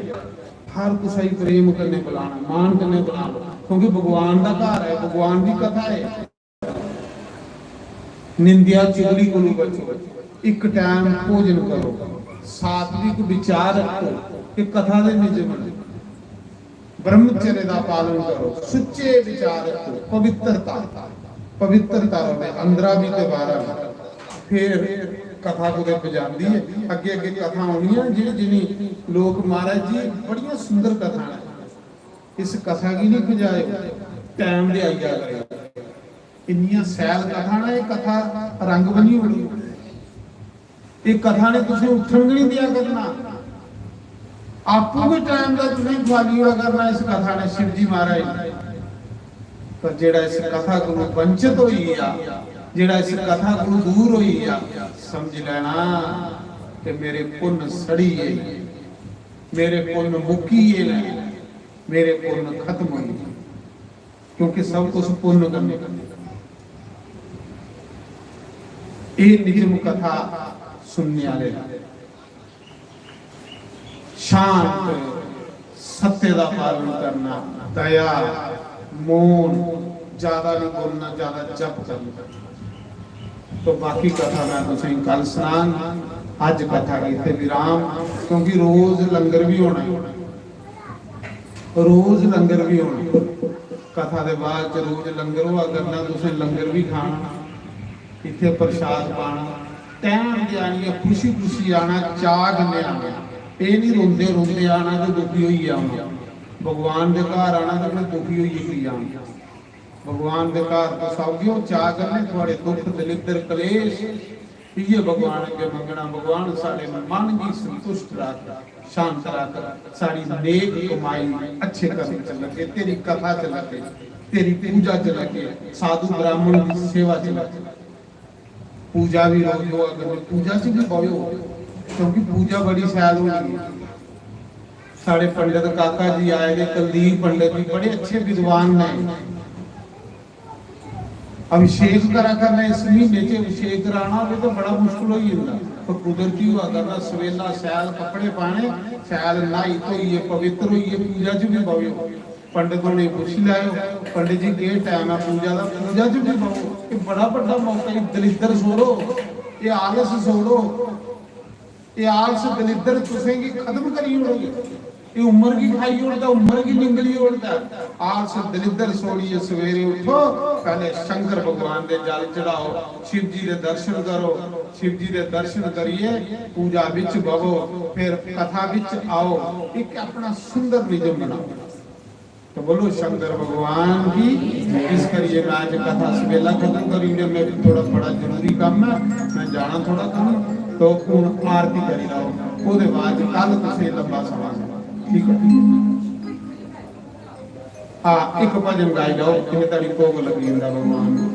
हर कुछ ही प्रेम करने बुलाना, मान करने बुलाना, क्योंकि भगवान का घर है, भगवान की कथा है। निंदिया चुगली को बचो, एक टाइम भोजन करो, सात्विक विचार रखो, एक कथा दे नियम ब्रह्मचर्य का पालन करो, सच्चे विचार रखो, पवित्रता रहे अंदरा भी ते बाहर। फिर कथा को बजाती है अगे अगे कथा आनी है। जिन्हें लोग महाराज जी बड़िया सुंदर कथा है, इस कथा की नहीं बजाए टाइम दे आई जा रहे इन्नियां सैल कथा ना, ये कथा रंग बनी होनी, ये कथा ने तुझे उठन नहीं दिया करना, आपू के टाइम का तुझे खाली हुआ करना। इस कथा ने शिव जी महाराज पर जेड़ा इस कथा को वंचित होई आ, जेड़ा इस कथा को दूर होई आ, समझ लेना कि मेरे पुण्य सड़ी है, मेरे पुण्य मुक्की है, मेरे पुण्य खत्म होई, क्योंकि सब कुछ पुण्य करने निजम कथा सुनने वाले शांत, सत्य का पालन करना, दया, मौन, ज्यादा नहीं बोलना, ज्यादा जप करना। तो बाकी कथा मैं तुझे कल सुनान, अज कथा इतने विराम, क्योंकि रोज लंगर भी होना, रोज लंगर भी होना। कथा के बाद रोज लंगर हुआ करना, तुझे लंगर भी खाना, इतने प्रसाद पाना, टाइम दे आनी है, खुशी खुशी आना, चाह कन्ने आना, ये नहीं रोंदे रोंदे आना तो दुखी होई आना। भगवान के घर आना तो अपने दुखी होई आना। भगवान के घर तो सब क्यों चाह करने, थोड़े दुख दलिद्र कलेश ये भगवान के मंगना। भगवान सारे मन की संतुष्ट रख, शांत रख, सारी नेक कमाई अच्छे कर्म चल लगे, तेरी कथा चल लगे, तेरी पूजा चल लगे, साधु ब्राह्मण की सेवा चल लगे। पूजा भी रोज हुआ करो, पूजा से भी पाओ, क्योंकि पूजा बड़ी सैल होगी। साढ़े पंडित काका जी आए थे, कुलदीप पंडित जी बड़े अच्छे विद्वान ने, अभिषेक करा करना, इस महीने च अभिषेक कराना हो तो बड़ा मुश्किल हो जाता, पर कुदरती हुआ करना, सवेला सैल कपड़े पाने, सैल नहाई धोइए पवित्र होइए, पूजा च भी पाओ। पंडितों ने पूछ लाओ, पंडित जी के टाइम है पूजा का, पूजा च भी पाओ। ये बड़ा बड़ा मौका है, दलिद्र छोड़ो, ये आलस छोड़ो, ये आलस दलिद्र तुसें की खत्म करी ओड़ोगे। ये उम्र की खाई ओड़ता, उम्र की निंगली ओड़ता, आलस दलिद्र छोड़िए, सवेरे उठो, पहले शंकर भगवान के जल चढ़ाओ, शिव जी के दर्शन करो, शिव जी के दर्शन करिए, पूजा विच बवो, फिर कथा विच आओ, एक अपना सुंदर निजम बनाओ। तो बोलो शंकर भगवान की। इस करिए मैं आज कथा सवेला खत्म करूंगा, मैं थोड़ा बड़ा जरूरी काम है, मैं जाना थोड़ा करूं, तो आरती करी लाओ, उसके बाद कल तुझे लंबा समा, ठीक है। ਇੱਕ ਭਜਨ ਗਾਈ ਜਾਓ ਕਿਵੇਂ ਤੁਹਾਡੀ ਭੋਗ ਲੱਗੀ ਜਾਂਦਾ ਭਗਵਾਨ ਨੂੰ।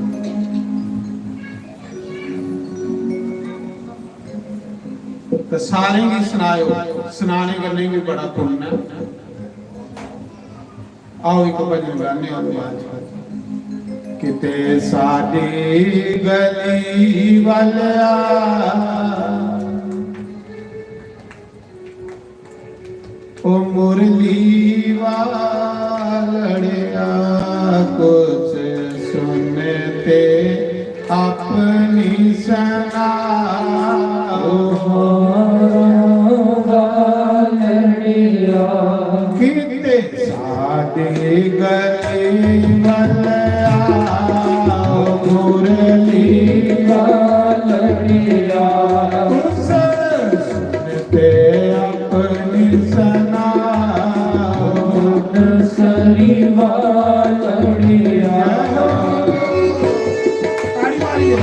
ਤੇ ਸਾਰੇ ਹੀ ਸੁਣਾਇਓ, ਸੁਣਾਣੇ ਗੱਲੇ ਵੀ ਬੜਾ ਪੁੰਨ ਹੈ। ਆਓ ਇੱਕ ਭਜਨ ਗਾਣੇ ਆ ਬਾਅਦ ਕਿਤੇ ਸਾਡੀ ਗਲੀ ਵੱਲ ओ मुरली वालड़िया कुछ सुनते अपनी सना वालड़िया किते सादे गली वालया मुरली वालड़िया कुछ सुनते अपनी सना सरी वालड़िया ताड़ी मारिए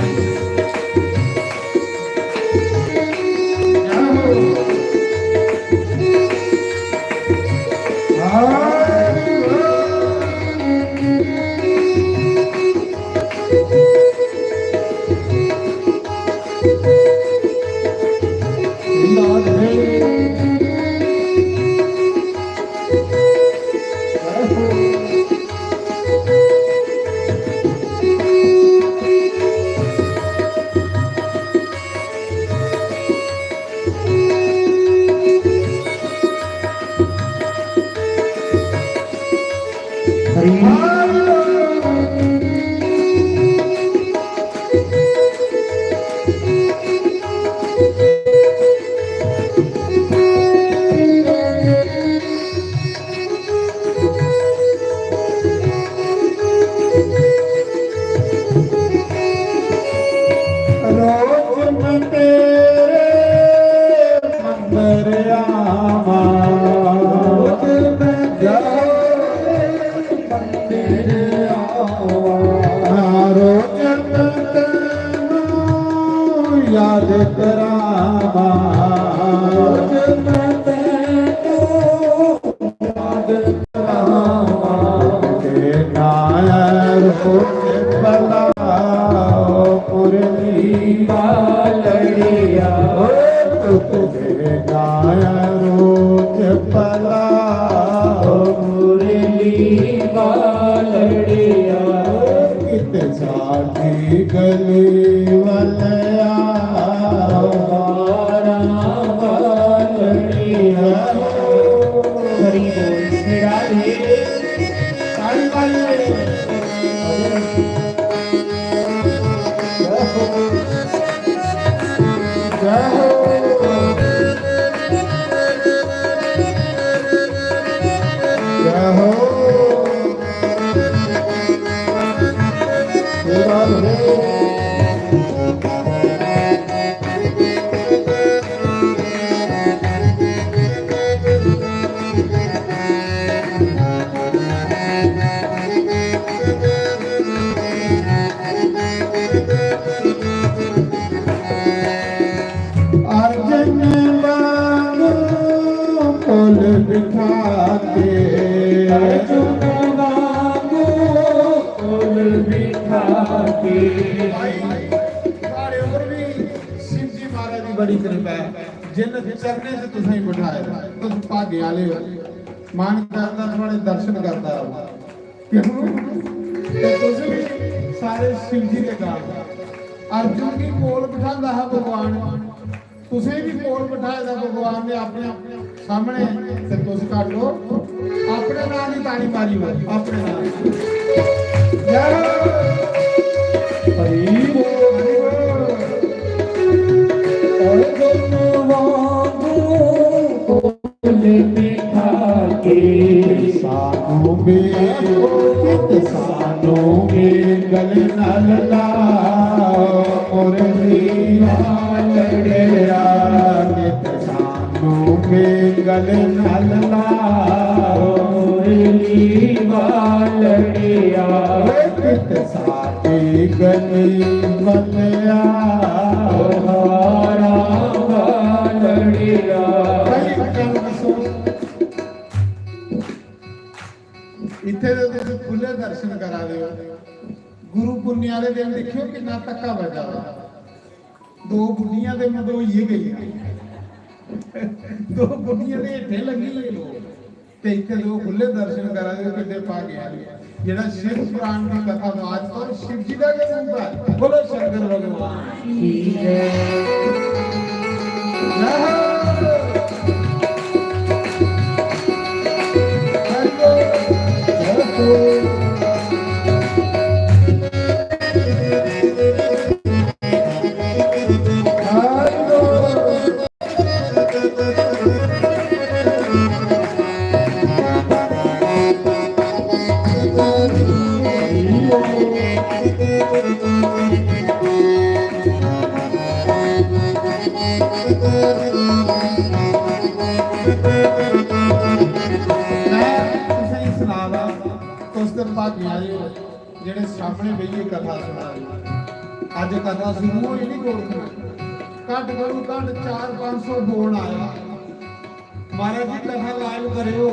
याद करावा याद करावा के नायर हो भला मुरली वालड़िया के नायर हो भला मुरली वालड़िया किते साथी गली वालया बड़ी कृपा है जिन चरने से तुसें बिठाए तुस भाग्य वाले हो मन करदा थोड़े दर्शन करदा रहो ते तुस भी सारे शिव जी दे गाल अर्जुन की कोल बिठांदा है भगवान तुसें भी कोल बिठाए दा भगवान ने अपने सामने ते तुस कर लो अपने नाल ही ताड़ी मारी हो अपने नाल जय हरि बोल सानू में गले नाल मुरली वालड़िया सानू में गले नाल मुरली वालड़िया साथी गली वालया वालड़िया इत्थे ਤੁਸੀਂ ਖੁੱਲੇ ਦਰਸ਼ਨ ਕਰਾ ਦਿਓ। ਗੁਰੂ ਪੁੰਨੇ ਵਾਲੇ ਦਿਨ ਦੇਖਿਓ ਕਿੰਨਾ ਧੱਕਾ ਵੱਜਦਾ ਵਾ। ਦੋ ਬੁੱਢੀਆਂ ਦੇ ਮਧੋਈਏ ਗਈਆਂ, ਦੋ ਬੁੱਢੀਆਂ ਦੇ ਹੇਠੇ ਲੱਗੀ ਲੋਕ ਤੇ ਇੱਕ ਦੋ ਖੁੱਲੇ ਦਰਸ਼ਨ ਕਰਾ ਦਿਓ ਕਿੱਡੇ ਪਾ ਗਿਆ। ਜਿਹੜਾ ਸ਼ਿਵ ਪੁਰਾਣ ਦੀ ਕਥਾ ਬਾਤ ਤੋਂ शिव जी ਦਾ ਰੂਪ ਹੈ। ਬੋਲੋ ਸ਼ੰਕਰ ਭਗਵਾਨ की जय। ਜਿਹੜੇ ਸਾਹਮਣੇ ਬਈਏ ਕਥਾ ਸੁਣਾ ਅੱਜ ਕਥਾ ਸੁਣੋ ਇਹ ਨਹੀਂ ਕੋਲ ਘੱਟ ਕਰੂ ਘੱਟ 400-500 ਬੋਲ ਆਇਆ। ਮਹਾਰਾਜ ਜੀ ਕਥਾ ਲਾਈਵ ਕਰਿਓ।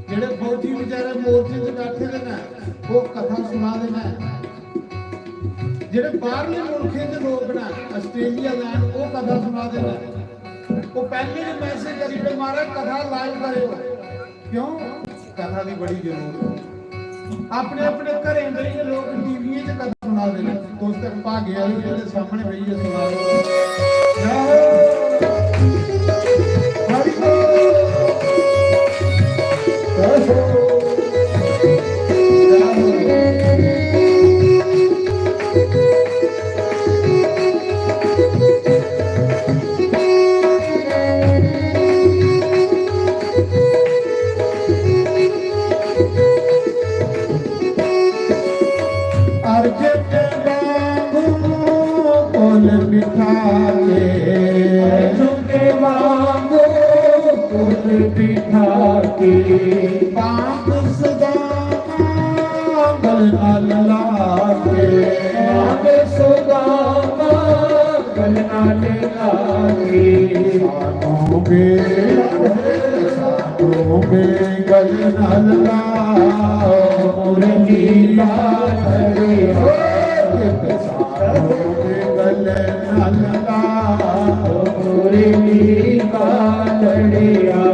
ਜਿਹੜੇ ਫੌਜੀ ਵਿਚਾਰੇ ਮੋਰਚੇ 'ਚ ਬੈਠੇ ਨੇ ਨਾ ਉਹ ਕਥਾ ਸੁਣਾ ਦੇਣਾ। ਜਿਹੜੇ ਬਾਹਰਲੇ ਮੁਲਕਾਂ ਦੇ ਲੋਕ ਨਾ ਆਸਟ੍ਰੇਲੀਆ ਲੈਣ ਉਹ ਕਥਾ ਸੁਣਾ ਦੇਣਾ। ਉਹ ਪਹਿਲੇ ਹੀ ਮੈਸੇਜ ਕਰੀ ਤੇ ਮਹਾਰਾਜ ਕਥਾ ਲਾਈਵ ਕਰਿਓ। ਕਿਉਂ ਕਥਾ ਦੀ ਬੜੀ ਜ਼ਰੂਰਤ ਹੈ। अपने अपने घरें दे लोग टीवी च कथा सुना देने। दोस्त भागे वाले जेह्ड़े सामने बेहियै सुना दे। पाप सदा गल नाल लाके पाप सदा गल नाल लाके सानू बे गल नाल मुरली लारे सानू बे गल नाल मुरली कालड़िया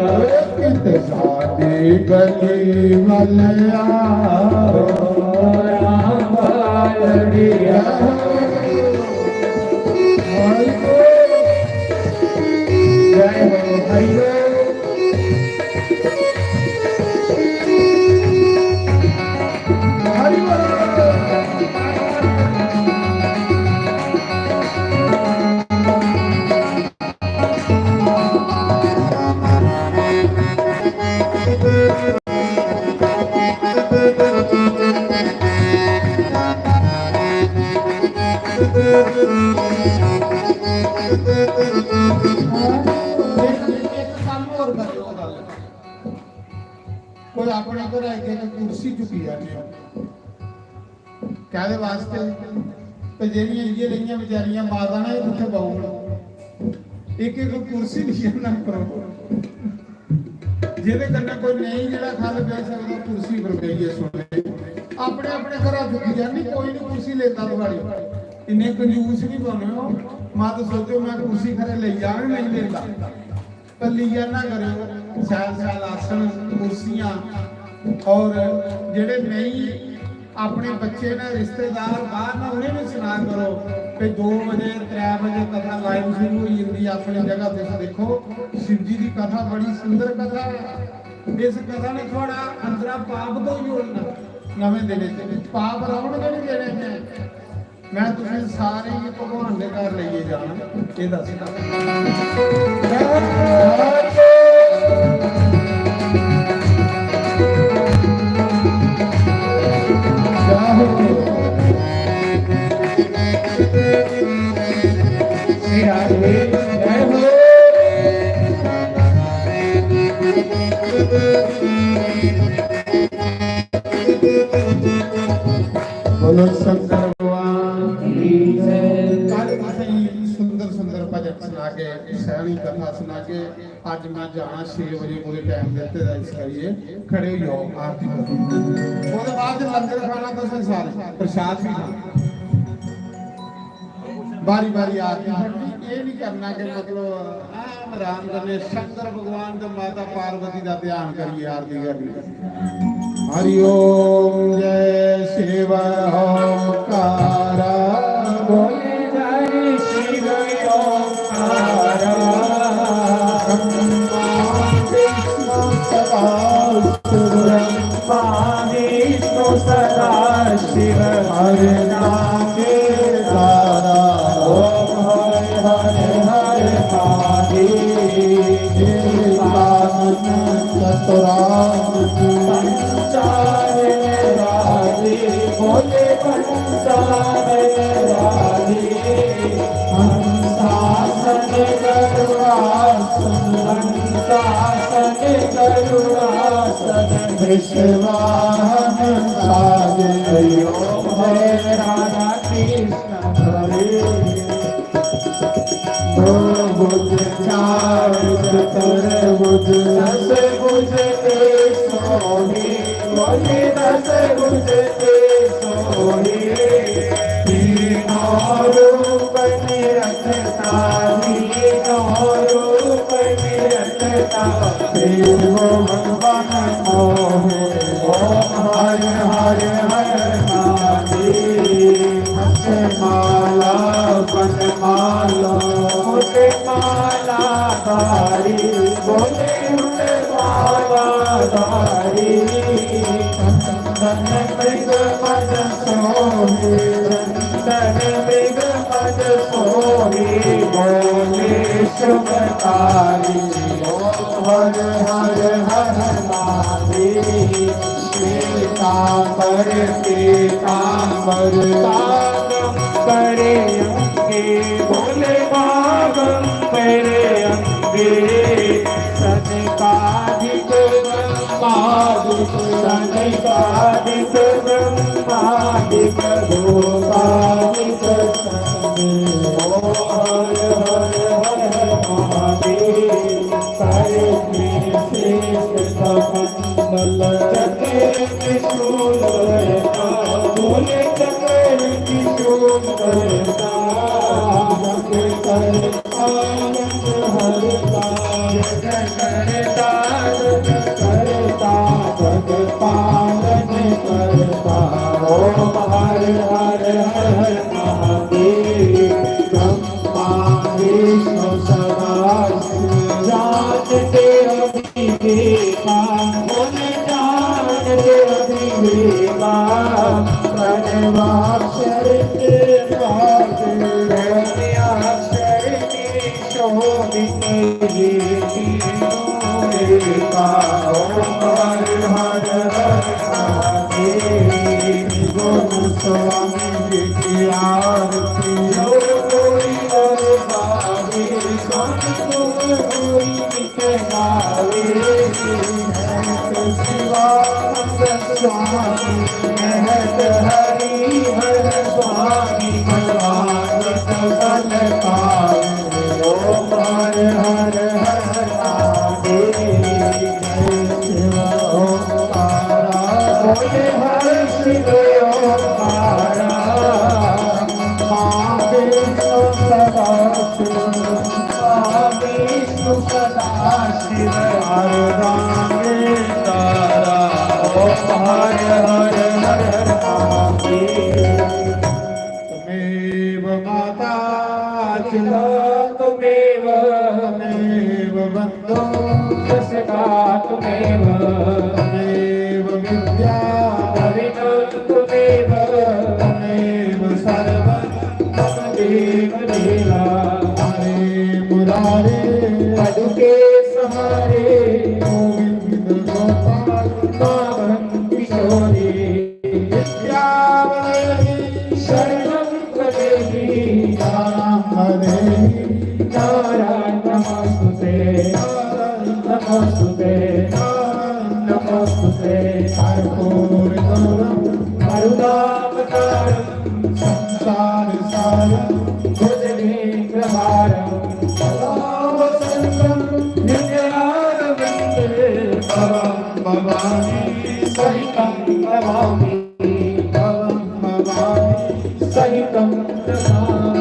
साडी गली मलया बालड़िया जय हो हरिओ कोई अपने घर आके कुर्सी चुकी जाती है कहदे वास्ते ते जेड़ियां ये रहियां बेचारियां माता ने उत्थे बहु एक एक कुर्सी नहीं ना करो जेदे कन्ने कोई नहीं जेड़ा खल बह सकदा कुर्सी पर बेहिए सुने अपने अपने घर चुकी जानी कोई नहीं कुर्सी लेता तुम्हारी इन्ने कंजूस नहीं बने हो मत सोचो मैं कुर्सी खरे ले जान नहीं लेता लिया ना करो सैल आसन कुर्सियां और जेड़े नहीं अपने बच्चे ने रिश्तेदार बाहर ना उन्हें भी सुना करो कि 2 बजे 3 बजे कथा लाइव शुरू हो जाती अपनी जगह पे देखो शिव जी की कथा बड़ी सुंदर कथा है। इस कथा ने थोड़ा अंदर पाप तो जोड़ना नवे दिन पाप रावण के नहीं देने हैं। मैं तुम्हें सारे ही भगवान के घर ले जाना ये दसदा बोलो शंकर भगवान की जय। सुंदर सुंदर भजन सुना के सैनी कथा सुना के अज मैं जाना 6 बजे पूरे टाइम देते इस करिए खड़े हो जाओ आरती करो उसके बाद लंगर खाना तो सारे प्रसाद भी खाना बारी बारी आरती करनी ये नहीं करना कि मतलब आराम करने शंकर भगवान तो माता पार्वती का ध्यान करिए आरती करनी हरिओम जय शिव ओंकारा बोले जय शिव ओंकारा ब्रह्मा विष्णु सदा शिव हरे नाम के द्वारा ओम हरे हरे हरे बोले पंचारे राधे हंसासन गरुड़ासन विश्वाहन साजे ओम हरे राधा कृष्ण हरे दो बुझ चार तरबुझ दस बुझ एक सोही बोले दस बुझ एक सोही तीनों रूप निरखता तीनों रूप निरखता देव भगवान मोहे ओम हरे हरे हरे महादेव माला बनमाला मुझे माला धारी बोले मुझे माला धारी चंदन मृग पद सोहे चंदन मृग पद सोहे बोले शुभकारी ओम हरे हरे हरे महादेव पीतांबर पीतांबर करे अंगे बोले बागंबरे अंगे सनिकाधिक ब्रह्मादिक सनिकाधिक ब्रह्मादिक भूतादिक ओ हरे हरे हरे महादेव करे श्रेष्ठ मंडल चक्र त्रिशूल बोले चक्र त्रिशूल करता पालन करता ओम हरे हरे हरे महादेव ब्रह्मा विष्णु सदा जानते अभिवेका बोले जानते अभिवेका प्रणवाक्षर के अक्षर के शोभित ये तीनों एका ओम हरे हरे हरे महादेव गुरु स्वामी की आरती हो कोई हरे भावे स्वामी कोई गावे शिवानंद स्वामी महत हरि हर स्वामी भगवान बल पावे ओम हरे हरे हरे महादेव जय शिव ओंकारा बोले हरे शिव ओंकारा विष्णु सदा शिव हरे रामे तारा ओम हरे हरे हरे महादेव त्वमेव माता च तुमेव त्वमेव बन्धो सदा तुमेव त्वमेव विद्या तुमेव त्वमेव सर्वं देव लीला हरे मुरारे पदुके सहारे गोविंद गोपाल माधव किशोरी विद्यावल्लभी शरणं प्रदेहि रामदेवी नारायण नमस्तुते नमस्तुते नमस्तुते कर्पूर गौरम करुणावतारं संसार सारम बुद्धविग्रहारं भवानी सहितं नमामि भवं भवानी सहितं नमामि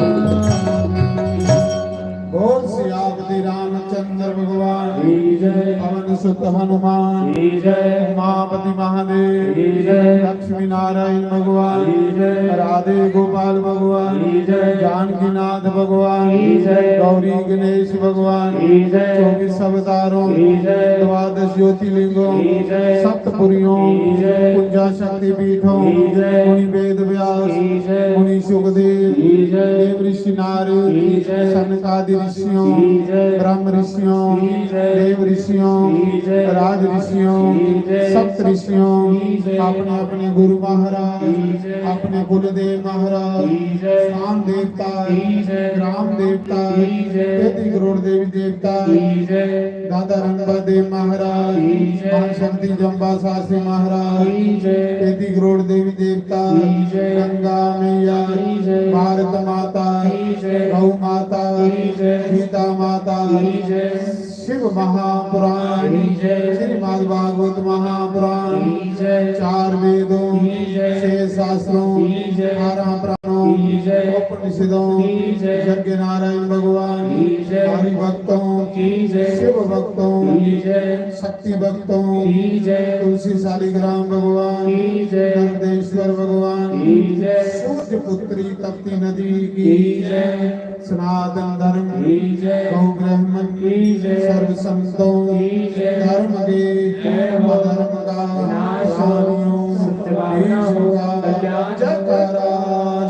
बोल सियापति रामचंद्र भगवान की जय पवन सुत हनुमान की जय उमापति महादेव की जय लक्ष्मी नारायण भगवान की जय राधे गोपाल भगवान की जय जानकी नाथ भगवान की जय गौरी गणेश भगवान की जय 24 अवतारों की जय 12 ज्योतिर्लिंगों की जय सप्तपुरियों की जय कुंजा शक्ति पीठों की जय मुनि वेद व्यास की जय मुनि सुखदेव की जय देव ऋषि नारद की जय सनकादि ऋषियों की जय ब्रह्म ऋषियों की जय देव ऋषियों की जय राज ऋषियों की जय सप्त ऋषियों की जय अपने अपने गुरु महाराज की जय अपने कुलदेव महाराज की जय स्थान देवता की जय ग्राम देवता की जय 33 करोड़ देवी देवता की जय दादा रंगा देव महाराज की जय महाशक्ति जम्बा शास्त्री महाराज की जय 33 करोड़ देवी देवता की जय गंगा मैया की जय भारत माता की जय गौ माता की जय सीता माता की जय शिव महापुराण की जय श्रीमद् भागवत महापुराण की जय 4 वेदों की जय 6 शास्त्रों की जय 18 प्राणों की जय उपनिषदों की जय यज्ञ नारायण भगवान की जय हरि भक्तों की जय शिव भक्तों की जय शक्ति भक्तों की जय तुलसी शालिग्राम भगवान की जय नर्मदेश्वर भगवान की जय सूर्य पुत्री तप्ती नदी की की जय सनातन धर्म की जय गौ ब्राह्मण की जय सर्व संतों की जय धर्म के जय हो अधर्म का नाश हो प्राणियों सत्यवान हो कल्याण जयकारा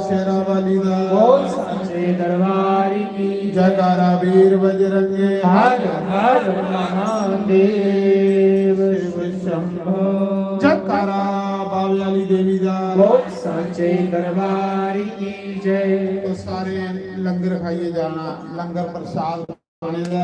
शेरावाली बोल सच्चे दरबार की जयकारा वीर बजरंगे हर हर महादेव शिव शंभो जयकारा बावली देवी दा बोल सच्चे दरबार की जय तो सारे लंगर खाइए जाना लंगर प्रसाद खाने दा